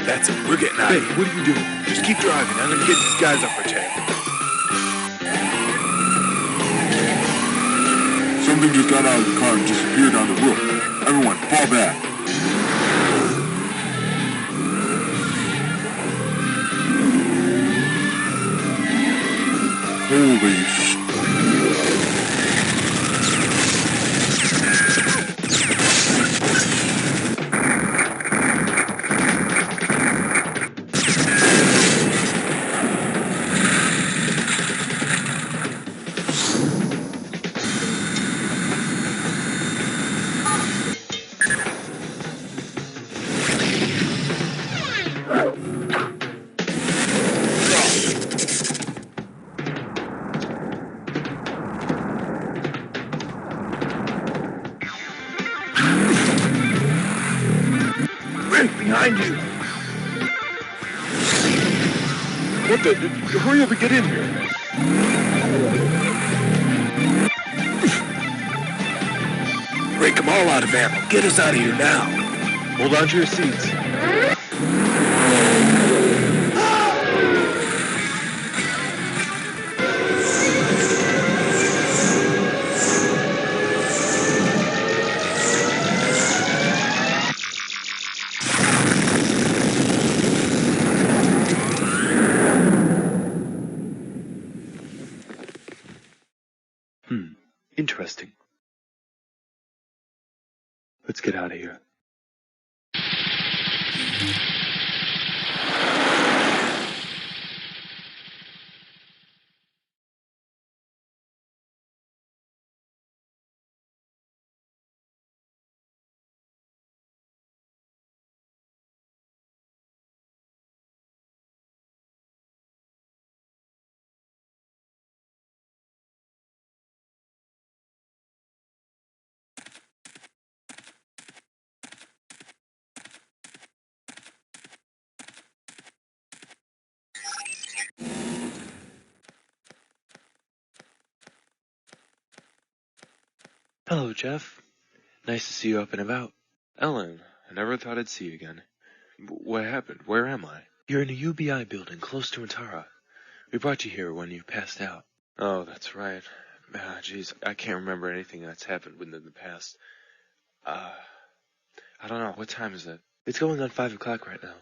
That's it, we're getting out Hey, of here. what are you doing? Just keep driving, I'm gonna get these guys off our tail. Something just got out of the car and disappeared on the roof. Everyone, fall back. Holy sh... Behind you! What the? Hurry up and get in here. Break them all out of ammo. Get us out of here now. Hold on to your seats. Interesting. Let's get out of here. Hello, Geoff. Nice to see you up and about. Ellen, I never thought I'd see you again. What happened? Where am I? You're in a UBI building close to Antara. We brought you here when you passed out. Oh, that's right. Jeez, I can't remember anything that's happened within the past. I don't know. What time is it? It's going on 5 o'clock right now.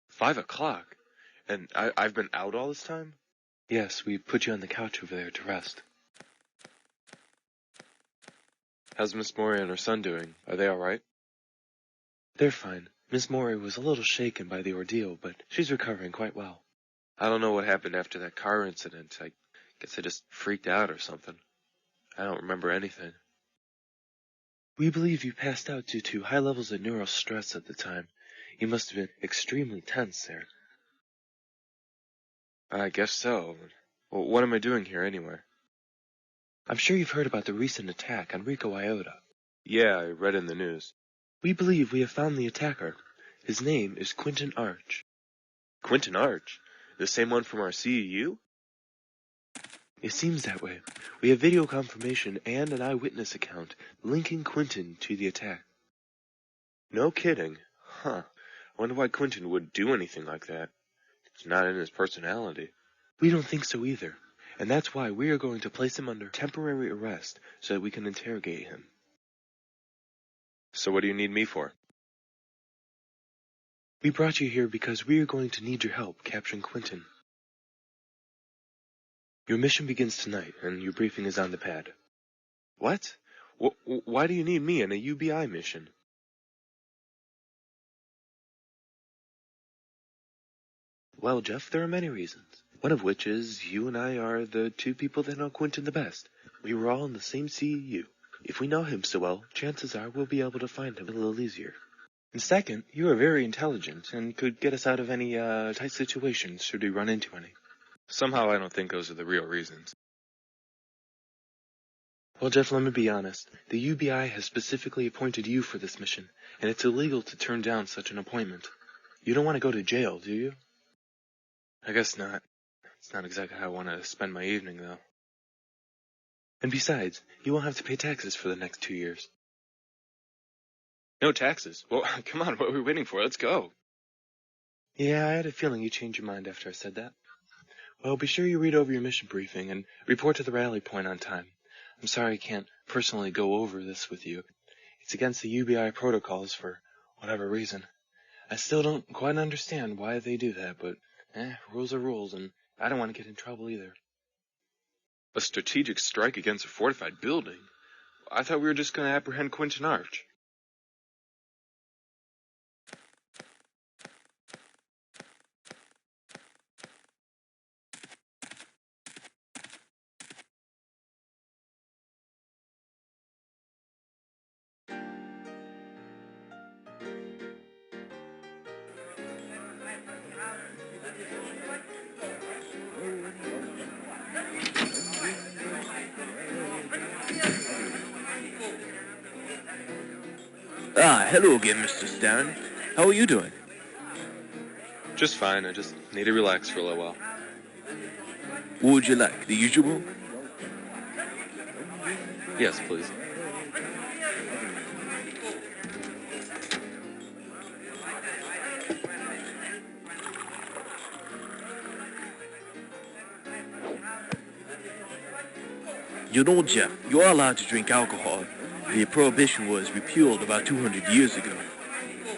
5 o'clock? And I've been out all this time? Yes, we put you on the couch over there to rest. How's Miss Mori and her son doing? Are they alright? They're fine. Miss Mori was a little shaken by the ordeal, but she's recovering quite well. I don't know what happened after that car incident. I guess I just freaked out or something. I don't remember anything. We believe you passed out due to high levels of neural stress at the time. You must have been extremely tense there. I guess so. Well, what am I doing here anyway? I'm sure you've heard about the recent attack on RICCO Iota. Yeah, I read in the news. We believe we have found the attacker. His name is Quentin Arch. Quentin Arch? The same one from our CEU? It seems that way. We have video confirmation and an eyewitness account linking Quentin to the attack. No kidding. Huh. I wonder why Quentin would do anything like that. It's not in his personality. We don't think so either. And that's why we are going to place him under temporary arrest so that we can interrogate him. So what do you need me for? We brought you here because we are going to need your help capturing Quentin. Your mission begins tonight, and your briefing is on the pad. What? Why do you need me in a UBI mission? Well, Geoff, there are many reasons. One of which is you and I are the two people that know Quentin the best. We were all in the same CEU. If we know him so well, chances are we'll be able to find him a little easier. And second, you are very intelligent and could get us out of any tight situations should we run into any. Somehow I don't think those are the real reasons. Well, Geoff, let me be honest. The UBI has specifically appointed you for this mission, and it's illegal to turn down such an appointment. You don't want to go to jail, do you? I guess not. It's not exactly how I want to spend my evening, though. And besides, you won't have to pay taxes for the next 2 years. No taxes? Well, come on, what are we waiting for? Let's go. Yeah, I had a feeling you'd change your mind after I said that. Well, be sure you read over your mission briefing and report to the rally point on time. I'm sorry I can't personally go over this with you. It's against the UBI protocols for whatever reason. I still don't quite understand why they do that, but rules are rules, and I don't want to get in trouble either. A strategic strike against a fortified building? I thought we were just going to apprehend Quentin Arch. Hello again, Mr. Staren. How are you doing? Just fine, I just need to relax for a little while. What would you like, the usual? Yes, please. You know, Geoff, you are allowed to drink alcohol. The prohibition was repealed about 200 years ago.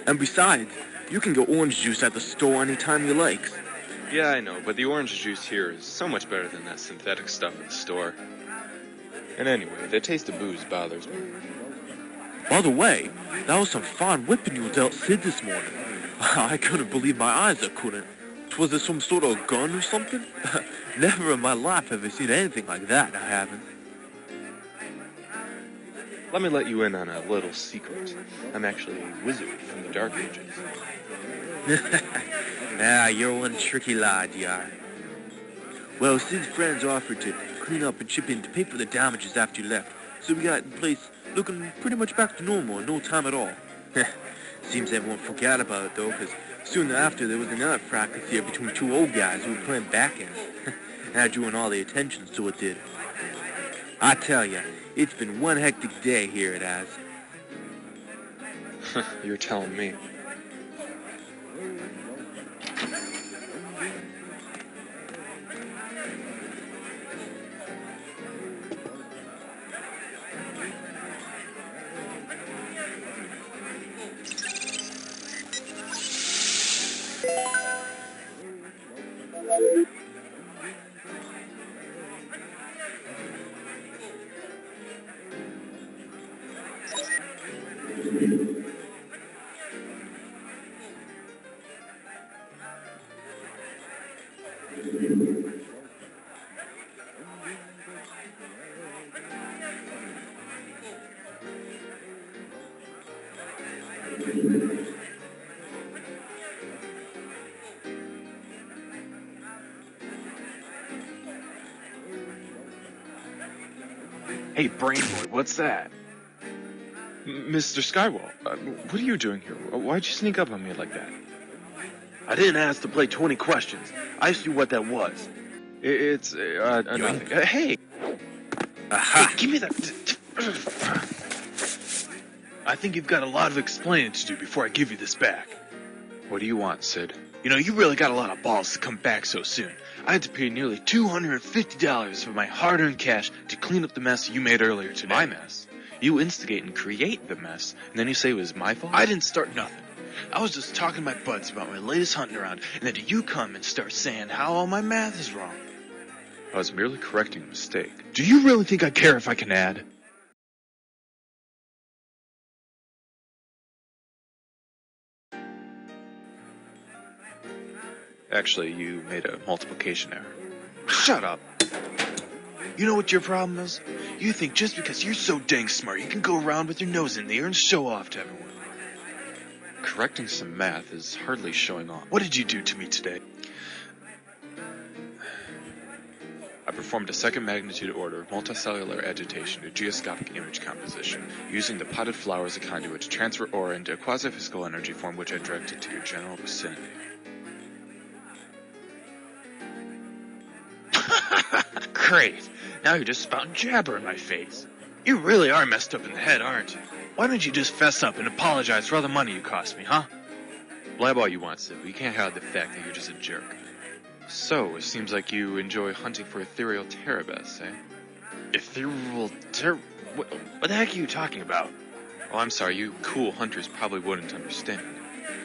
And besides, you can get orange juice at the store anytime you like. Yeah, I know, but the orange juice here is so much better than that synthetic stuff at the store. And anyway, the taste of booze bothers me. By the way, that was some fine whipping you dealt Cid this morning. I couldn't believe my eyes, I couldn't. Was it some sort of gun or something? Never in my life have I seen anything like that, I haven't. Let me let you in on a little secret. I'm actually a wizard from the Dark Ages. Ah, you're one tricky lad, you are. Well, Cid's friends offered to clean up and chip in to pay for the damages after you left, so we got the place looking pretty much back to normal in no time at all. Seems everyone forgot about it, though, because soon after there was another fracas here between two old guys who were playing backhands. That drew in all the attention, so it did. I tell ya, it's been one hectic day here, it has. You're telling me. Hey, Brain Boy, what's that? Mr. Skywell, what are you doing here? Why'd you sneak up on me like that? I didn't ask to play 20 questions. I asked you what that was. It's nothing. Hey! Aha! Hey, give me that. I think you've got a lot of explaining to do before I give you this back. What do you want, Cid? You know, you really got a lot of balls to come back so soon. I had to pay nearly $250 for my hard-earned cash to clean up the mess you made earlier today. My mess? You instigate and create the mess, and then you say it was my fault? I didn't start nothing. I was just talking to my buds about my latest hunting around, and then you come and start saying how all my math is wrong. I was merely correcting a mistake. Do you really think I care if I can add? Actually, you made a multiplication error. Shut up. You know what your problem is? You think just because you're so dang smart, you can go around with your nose in the air and show off to everyone. Correcting some math is hardly showing off. What did you do to me today? I performed a second magnitude order of multicellular agitation to geoscopic image composition, using the potted flower as a conduit to transfer aura into a quasi-physical energy form which I directed to your general vicinity. Great. Now you're just spouting jabber in my face. You really are messed up in the head, aren't you? Why don't you just fess up and apologize for all the money you cost me, huh? Blab all you want, Cid, but you can't hide the fact that you're just a jerk. So, it seems like you enjoy hunting for ethereal terabiths, eh? Ethereal what the heck are you talking about? Oh, I'm sorry, you cool hunters probably wouldn't understand.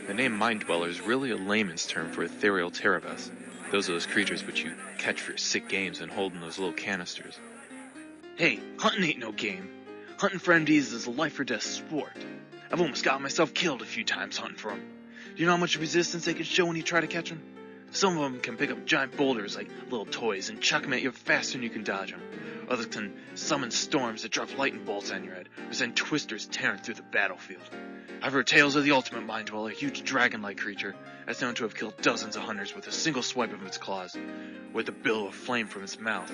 The name Mind Dweller is really a layman's term for ethereal terabiths. Those are those creatures which you catch for your sick games and hold in those little canisters. Hey, hunting ain't no game. Hunting for MDs is a life or death sport. I've almost got myself killed a few times hunting for them. Do you know how much resistance they can show when you try to catch them? Some of them can pick up giant boulders like little toys and chuck them at you faster than you can dodge them. Others can summon storms that drop lightning bolts on your head, or send twisters tearing through the battlefield. I've heard tales of the ultimate Mind Dweller, a huge dragon-like creature that's known to have killed dozens of hunters with a single swipe of its claws, with a billow of flame from its mouth.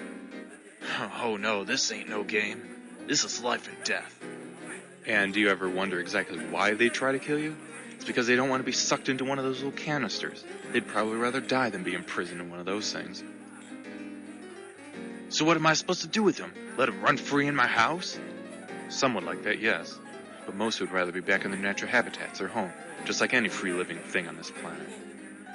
Oh no, this ain't no game. This is life and death. And do you ever wonder exactly why they try to kill you? It's because they don't want to be sucked into one of those little canisters. They'd probably rather die than be imprisoned in one of those things. So what am I supposed to do with them? Let them run free in my house? Some would like that, yes. But most would rather be back in their natural habitats, their home, just like any free living thing on this planet.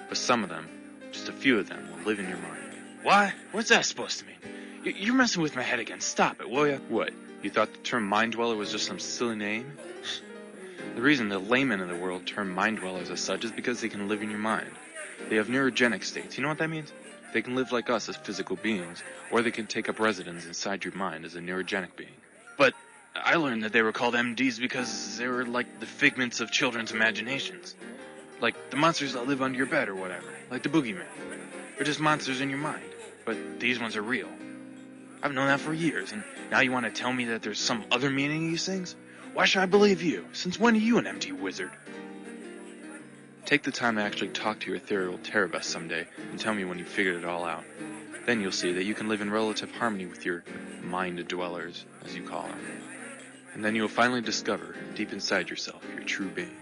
But some of them, just a few of them, will live in your mind. Why? What's that supposed to mean? You're messing with my head again. Stop it, will ya? What? You thought the term Mind Dweller was just some silly name? The reason the laymen of the world term Mind Dwellers as such is because they can live in your mind. They have neurogenic states. You know what that means? They can live like us as physical beings, or they can take up residence inside your mind as a neurogenic being. But I learned that they were called MDs because they were like the figments of children's imaginations. Like the monsters that live under your bed or whatever. Like the boogeyman. They're just monsters in your mind. But these ones are real. I've known that for years, and now you want to tell me that there's some other meaning to these things? Why should I believe you? Since when are you an MD wizard? Take the time to actually talk to your ethereal terabus someday and tell me when you figured it all out. Then you'll see that you can live in relative harmony with your mind dwellers, as you call them. And then you'll finally discover, deep inside yourself, your true being.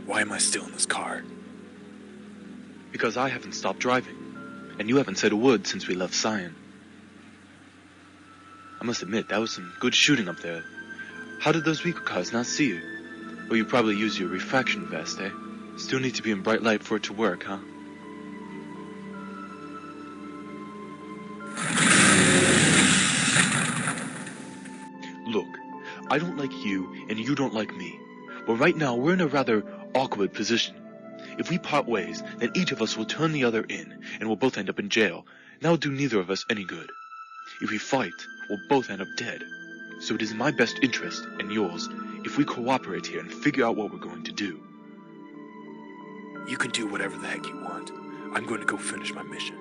Why am I still in this car? Because I haven't stopped driving, and you haven't said a word since we left Sion. I must admit, that was some good shooting up there. How did those RICCO cars not see you? Well, you probably use your refraction vest, eh? Still need to be in bright light for it to work, huh? Look, I don't like you, and you don't like me. But right now, we're in a rather awkward position. If we part ways, then each of us will turn the other in, and we'll both end up in jail. And that'll do neither of us any good. If we fight, we'll both end up dead. So it is in my best interest, and yours, if we cooperate here and figure out what we're going to do. You can do whatever the heck you want. I'm going to go finish my mission.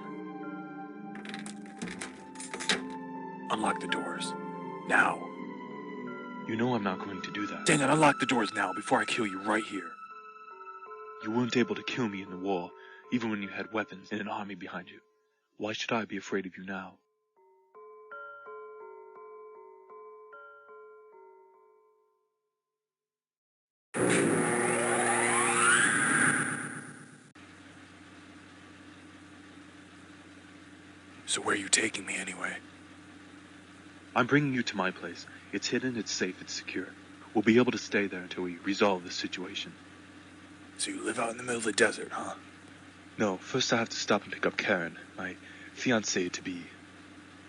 Unlock the doors. Now. You know I'm not going to do that. Dang it, unlock the doors now before I kill you right here. You weren't able to kill me in the war, even when you had weapons and an army behind you. Why should I be afraid of you now? So where are you taking me anyway? I'm bringing you to my place. It's hidden, it's safe, it's secure. We'll be able to stay there until we resolve this situation. So you live out in the middle of the desert, huh? No, first I have to stop and pick up Karen, my fiancée-to-be.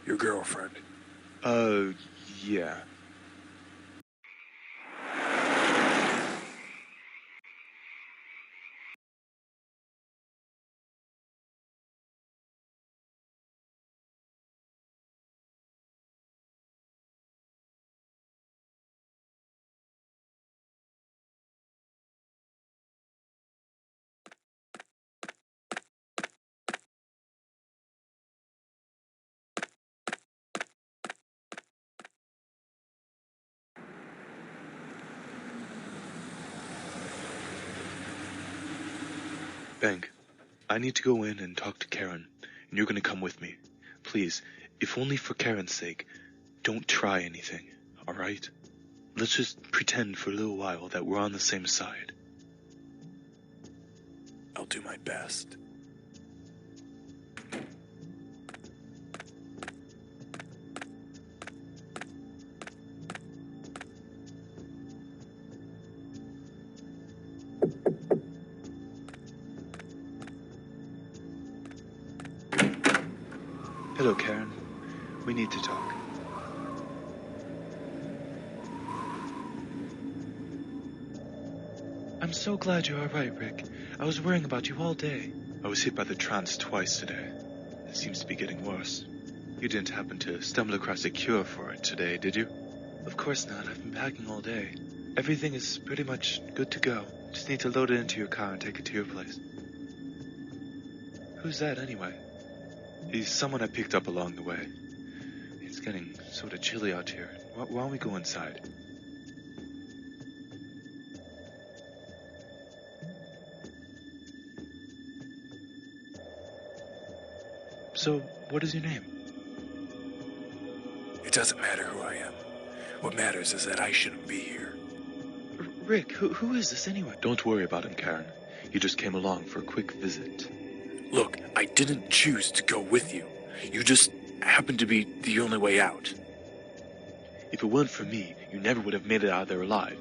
Your girlfriend. Yeah. Bank, I need to go in and talk to Karen, and you're gonna come with me. Please, if only for Karen's sake, don't try anything, alright? Let's just pretend for a little while that we're on the same side. I'll do my best. Hello, Karen. We need to talk. I'm so glad you're alright, Rick. I was worrying about you all day. I was hit by the trance twice today. It seems to be getting worse. You didn't happen to stumble across a cure for it today, did you? Of course not. I've been packing all day. Everything is pretty much good to go. Just need to load it into your car and take it to your place. Who's that, anyway? He's someone I picked up along the way. It's getting sort of chilly out here. Why don't we go inside? So, what is your name? It doesn't matter who I am. What matters is that I shouldn't be here. Rick, who is this anyway? Don't worry about him, Karen. He just came along for a quick visit. Look, I didn't choose to go with you. You just happened to be the only way out. If it weren't for me, you never would have made it out of there alive.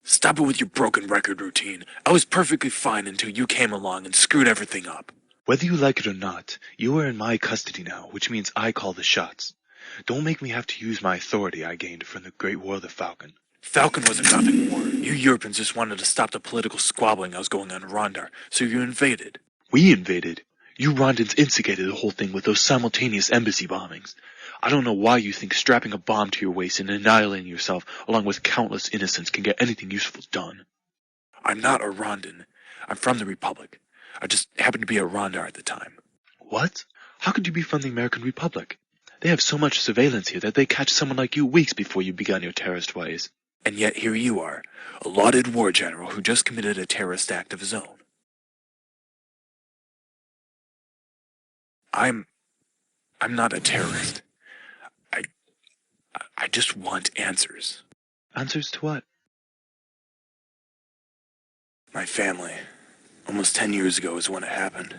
Stop it with your broken record routine. I was perfectly fine until you came along and screwed everything up. Whether you like it or not, you are in my custody now, which means I call the shots. Don't make me have to use my authority I gained from the Great War of the Falcon. Falcon was a nothing war. You Europeans just wanted to stop the political squabbling that was going on in Rondar, so you invaded. We invaded. You Rondans instigated the whole thing with those simultaneous embassy bombings. I don't know why you think strapping a bomb to your waist and annihilating yourself along with countless innocents can get anything useful done. I'm not a Rondan. I'm from the Republic. I just happened to be a Rondar at the time. What? How could you be from the American Republic? They have so much surveillance here that they catch someone like you weeks before you began your terrorist ways. And yet here you are, a lauded war general who just committed a terrorist act of his own. I'm not a terrorist. I just want answers. Answers to what? My family. Almost 10 years ago is when it happened.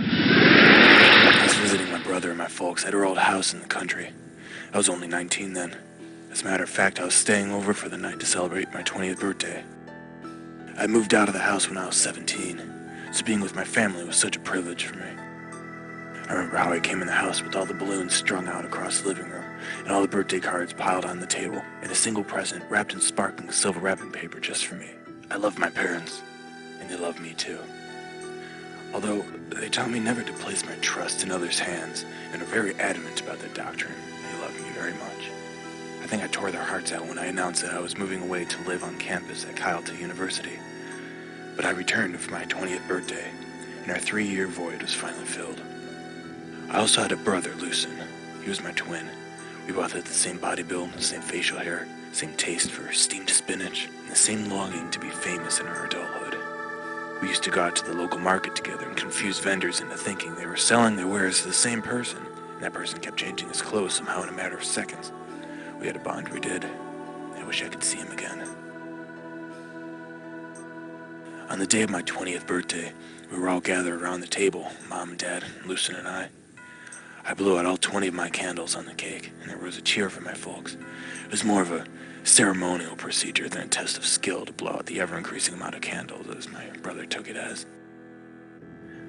I was visiting my brother and my folks at our old house in the country. I was only 19 then. As a matter of fact, I was staying over for the night to celebrate my 20th birthday. I moved out of the house when I was 17, so being with my family was such a privilege for me. I remember how I came in the house with all the balloons strung out across the living room, and all the birthday cards piled on the table, and a single present wrapped in sparkling silver wrapping paper just for me. I love my parents, and they love me too. Although they taught me never to place my trust in others' hands, and are very adamant about that doctrine, they love me very much. I think I tore their hearts out when I announced that I was moving away to live on campus at Iota University. But I returned for my 20th birthday, and our 3-year void was finally filled. I also had a brother, Lucen. He was my twin. We both had the same body build, the same facial hair, same taste for steamed spinach, and the same longing to be famous in our adulthood. We used to go out to the local market together and confuse vendors into thinking they were selling their wares to the same person, and that person kept changing his clothes somehow in a matter of seconds. We had a bond, we did. I wish I could see him again. On the day of my 20th birthday, we were all gathered around the table, Mom and Dad, Lucen and I. I blew out all 20 of my candles on the cake, and there was a cheer from my folks. It was more of a ceremonial procedure than a test of skill to blow out the ever-increasing amount of candles, as my brother took it as.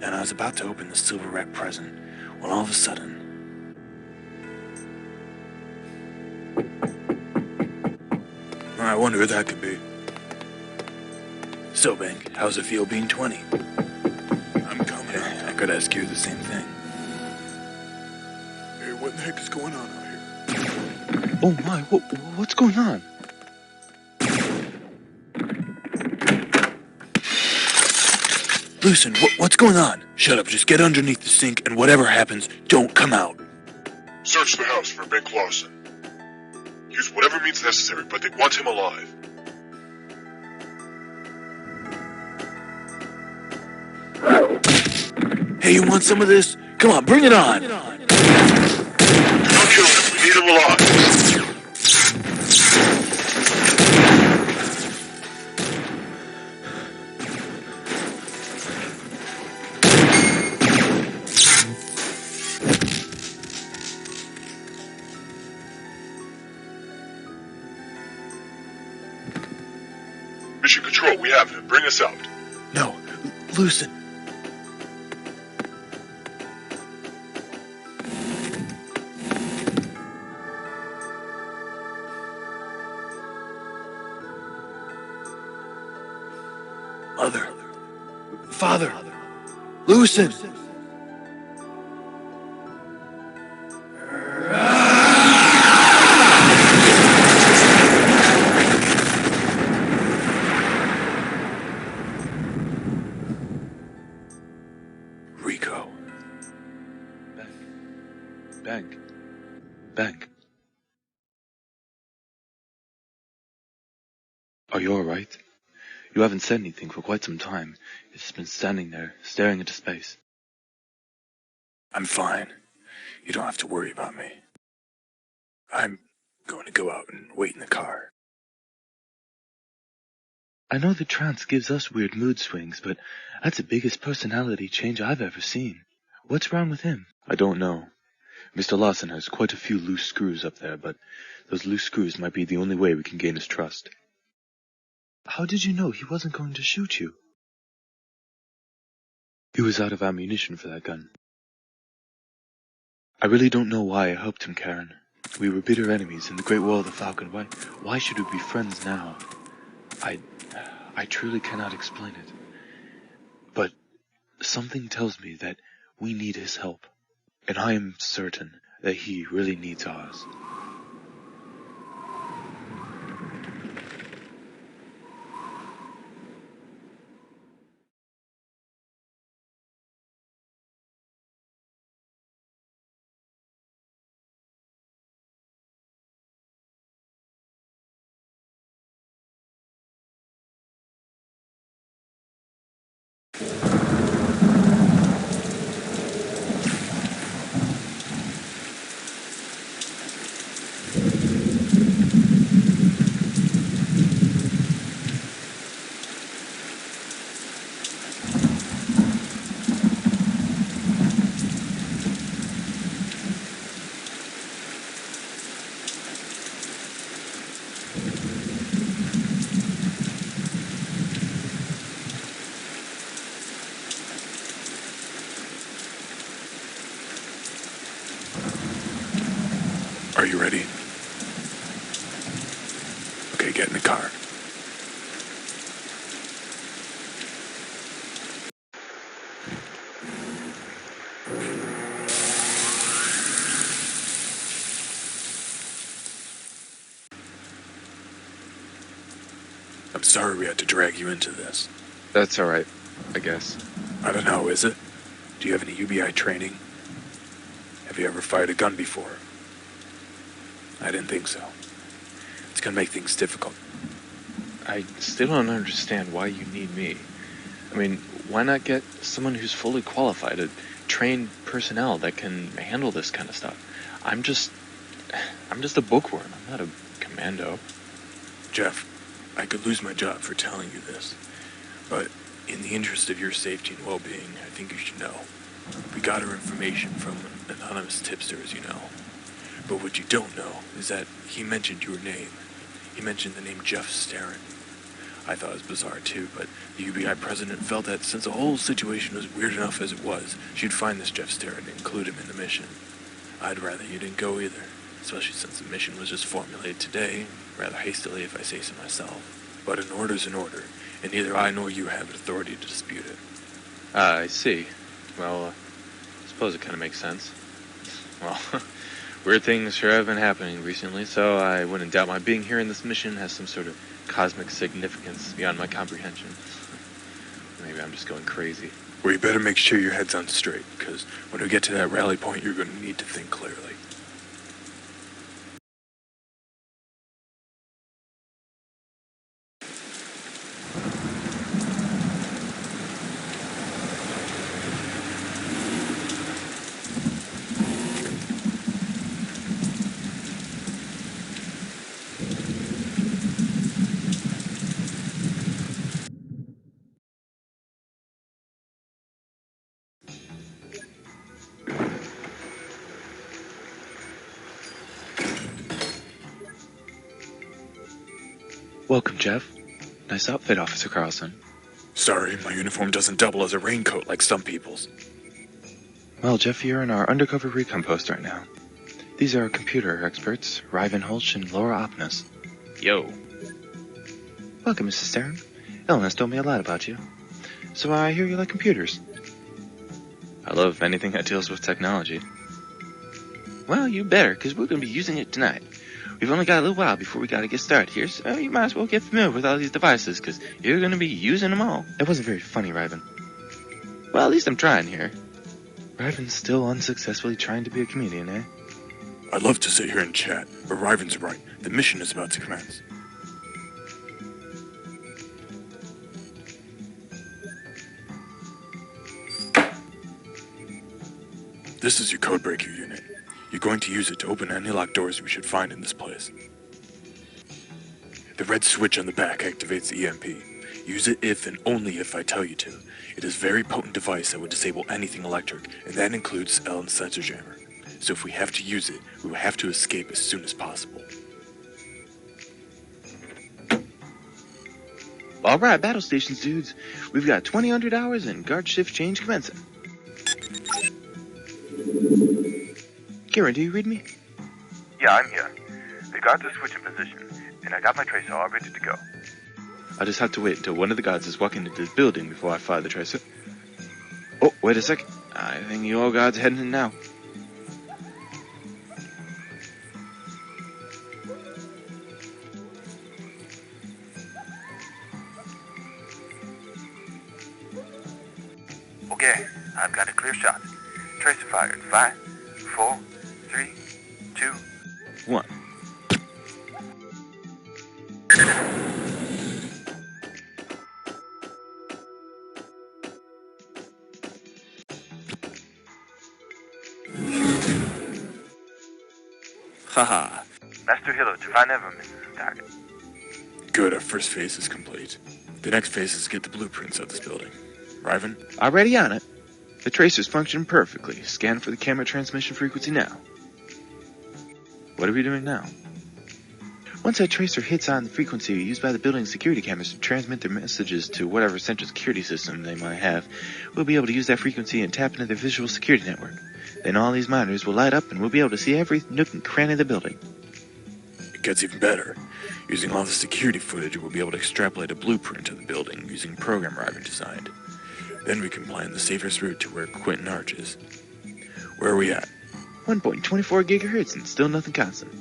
And I was about to open the silver-wrapped present, when all of a sudden... I wonder who that could be. So, Bank, how's it feel being 20? I'm coming. I could ask you the same thing. Hey, what the heck is going on out here? Oh my, what's going on? Lucen, what's going on? Shut up, just get underneath the sink, and whatever happens, don't come out. Search the house for Ben Karlson. Use whatever means necessary, but they want him alive. Hey, you want some of this? Come on, bring it on! Don't kill him, we need him alive. Mission Control, we have him. Bring us out. No, Lucen. Mother. Father. Loosen! Rico. Bank. Are you alright? You haven't said anything for quite some time. You've just been standing there, staring into space. I'm fine. You don't have to worry about me. I'm going to go out and wait in the car. I know the trance gives us weird mood swings, but that's the biggest personality change I've ever seen. What's wrong with him? I don't know. Mr. Lawson has quite a few loose screws up there, but those loose screws might be the only way we can gain his trust. How did you know he wasn't going to shoot you? He was out of ammunition for that gun. I really don't know why I helped him, Karen. We were bitter enemies in the Great War of the Falcon. Why should we be friends now? I truly cannot explain it. But something tells me that we need his help. And I am certain that he really needs ours. Are you ready? Okay, get in the car. I'm sorry we had to drag you into this. That's alright, I guess. I don't know, is it? Do you have any UBI training? Have you ever fired a gun before? I didn't think so. It's gonna make things difficult. I still don't understand why you need me. I mean, why not get someone who's fully qualified, a trained personnel that can handle this kind of stuff? I'm just a bookworm. I'm not a commando. Geoff, I could lose my job for telling you this, but in the interest of your safety and well-being, I think you should know. We got our information from an anonymous tipster, as you know. But what you don't know is that he mentioned your name. He mentioned the name Geoff Staren. I thought it was bizarre too, but the UBI president felt that since the whole situation was weird enough as it was, she'd find this Geoff Staren and include him in the mission. I'd rather you didn't go either, especially since the mission was just formulated today, rather hastily if I say so myself. But an order's an order, and neither I nor you have authority to dispute it. I see. Well, I suppose it kind of makes sense. Well, weird things sure have been happening recently, so I wouldn't doubt my being here in this mission has some sort of cosmic significance beyond my comprehension. Maybe I'm just going crazy. Well, you better make sure your head's on straight, because when we get to that rally point, you're going to need to think clearly. Welcome, Geoff. Nice outfit, Officer Karlson. Sorry, my uniform doesn't double as a raincoat like some people's. Well, Geoff, you're in our undercover recon post right now. These are our computer experts, Ryven Holch and Laura Opnus. Yo. Welcome, Mrs. Staren. Ellen has told me a lot about you. So I hear you like computers. I love anything that deals with technology. Well, you better, because we're going to be using it tonight. We've only got a little while before we got to get started here, so you might as well get familiar with all these devices, because you're going to be using them all. That wasn't very funny, Ryven. Well, at least I'm trying here. Ryven's still unsuccessfully trying to be a comedian, eh? I'd love to sit here and chat, but Riven's right. The mission is about to commence. This is your codebreaker unit. You're going to use it to open any locked doors we should find in this place. The red switch on the back activates the EMP. Use it if and only if I tell you to. It is a very potent device that would disable anything electric, and that includes Ellen's sensor jammer. So if we have to use it, we will have to escape as soon as possible. Alright, battle stations, dudes. We've got 2000 hours and guard shift change commencing. Kieran, do you read me? Yeah, I'm here. The guards are switching position, and I got my tracer all ready to go. I'll just have to wait until one of the guards is walking into this building before I fire the tracer. Oh, wait a sec. I think you all guards are heading in now. Okay, I've got a clear shot. Tracer fired. 5, 4, 3, 2... 1. Haha. Master Hilo, to find ever misses the target. Good, our first phase is complete. The next phase is to get the blueprints of this building. Riven? Already on it. The tracers function perfectly. Scan for the camera transmission frequency now. What are we doing now? Once that tracer hits on the frequency used by the building's security cameras to transmit their messages to whatever central security system they might have, we'll be able to use that frequency and tap into their visual security network. Then all these monitors will light up and we'll be able to see every nook and cranny of the building. It gets even better. Using all the security footage, we'll be able to extrapolate a blueprint of the building using a program Riven designed. Then we can plan the safest route to where Quentin Arch is. Where are we at? 1.24 gigahertz and still nothing constant.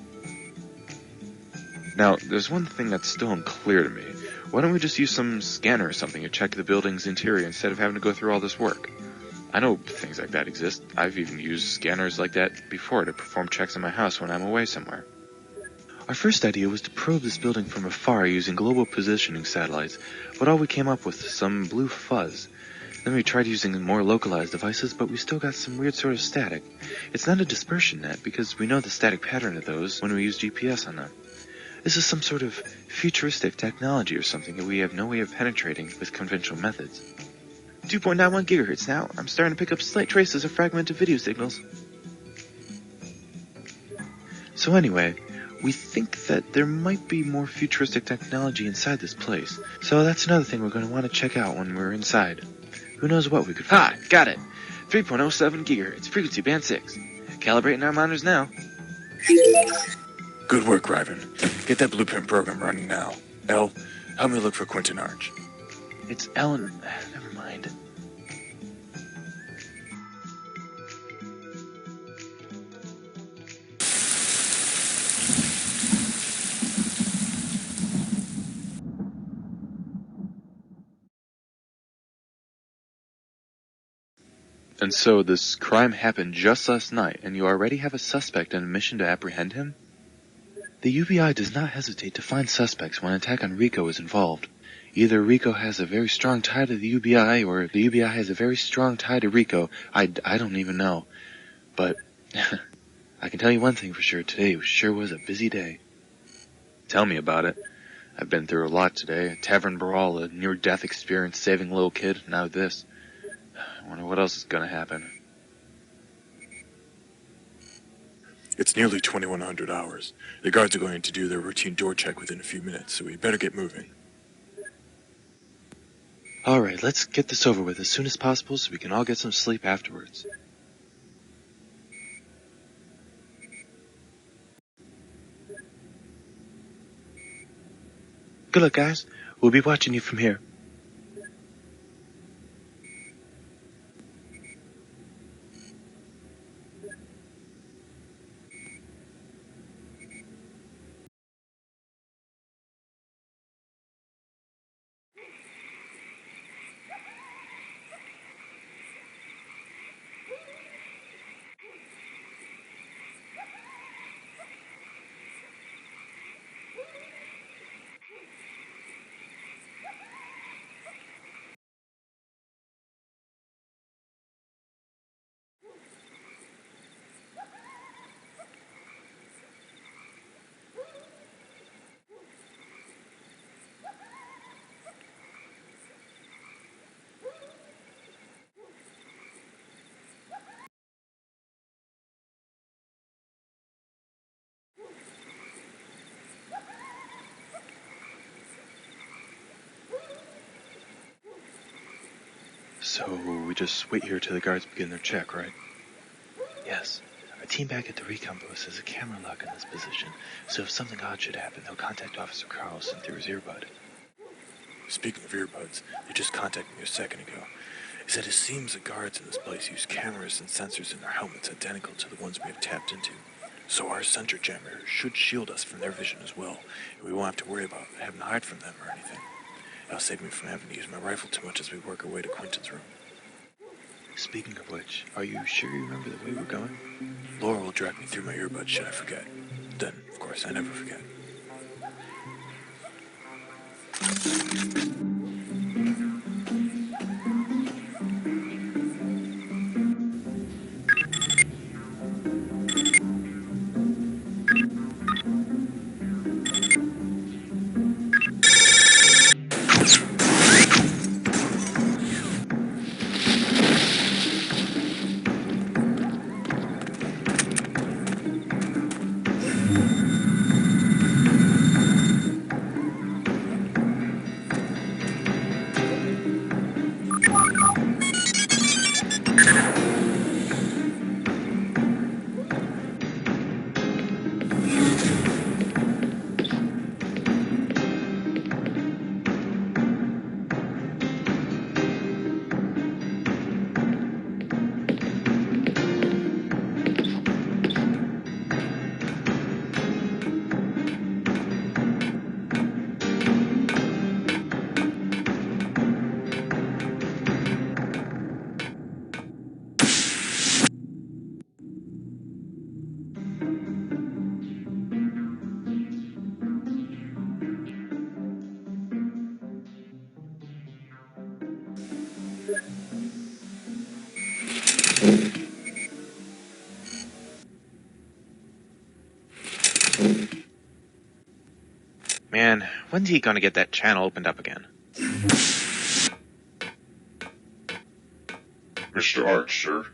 Now, there's one thing that's still unclear to me. Why don't we just use some scanner or something to check the building's interior instead of having to go through all this work? I know things like that exist. I've even used scanners like that before to perform checks in my house when I'm away somewhere. Our first idea was to probe this building from afar using global positioning satellites, but all we came up with was some blue fuzz. Then we tried using more localized devices, but we still got some weird sort of static. It's not a dispersion net, because we know the static pattern of those when we use GPS on them. This is some sort of futuristic technology or something that we have no way of penetrating with conventional methods. 2.91 gigahertz now. I'm starting to pick up slight traces of fragmented video signals. So anyway, we think that there might be more futuristic technology inside this place. So that's another thing we're going to want to check out when we're inside. Who knows what we could find. Ha! Got it! 3.07 gigahertz, frequency band 6. Calibrating our monitors now. Good work, Riven. Get that blueprint program running now. Elle, help me look for Quentin Arch. It's Ellen. Never mind. And so this crime happened just last night, and you already have a suspect and a mission to apprehend him? The UBI does not hesitate to find suspects when an attack on RICCO is involved. Either RICCO has a very strong tie to the UBI, or the UBI has a very strong tie to RICCO. I don't even know. But I can tell you one thing for sure, today sure was a busy day. Tell me about it. I've been through a lot today. A tavern brawl, a near-death experience saving a little kid, now this. I wonder what else is gonna happen. It's nearly 2100 hours. The guards are going to do their routine door check within a few minutes, so we better get moving. Alright, let's get this over with as soon as possible so we can all get some sleep afterwards. Good luck, guys. We'll be watching you from here. So we just wait here till the guards begin their check, right? Yes. Our team back at the recon post has a camera lock in this position, so if something odd should happen, they'll contact Officer Karlson through his earbud. Speaking of earbuds, they just contacted me a second ago. He said it seems the guards in this place use cameras and sensors in their helmets identical to the ones we have tapped into. So our sensor jammer should shield us from their vision as well, and we won't have to worry about having to hide from them or anything. It'll save me from having to use my rifle too much as we work our way to Quentin's room. Speaking of which, are you sure you remember the way we're going? Laura will direct me through my earbuds should I forget. Then, of course, I never forget. Man, when's he gonna get that channel opened up again? Mr. Arch, sir.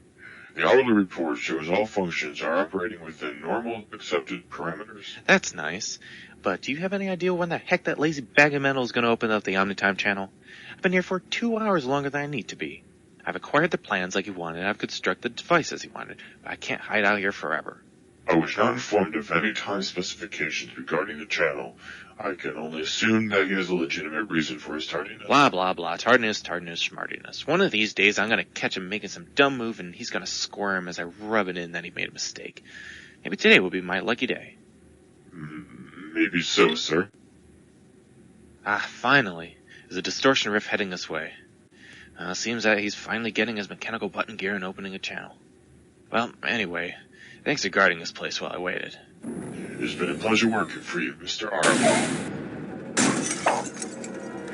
The hourly report shows all functions are operating within normal, accepted parameters. That's nice. But do you have any idea when the heck that lazy bag of metal is gonna open up the Omnitime channel? I've been here for 2 hours longer than I need to be. I've acquired the plans like he wanted, I've constructed the devices he wanted, but I can't hide out here forever. I was not informed of any time specifications regarding the channel. I can only assume that he has a legitimate reason for his tardiness. Blah, blah, blah. Tardiness, smartiness. One of these days I'm gonna catch him making some dumb move and he's gonna squirm as I rub it in that he made a mistake. Maybe today will be my lucky day. Maybe so, sir. Ah, finally. There's a distortion rift heading this way. Seems that he's finally getting his mechanical button gear and opening a channel. Well, anyway, thanks for guarding this place while I waited. It's been a pleasure working for you, Mr. R.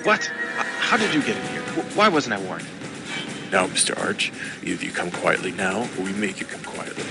What? How did you get in here? Why wasn't I warned? Now, Mr. Arch, either you come quietly now, or we make you come quietly.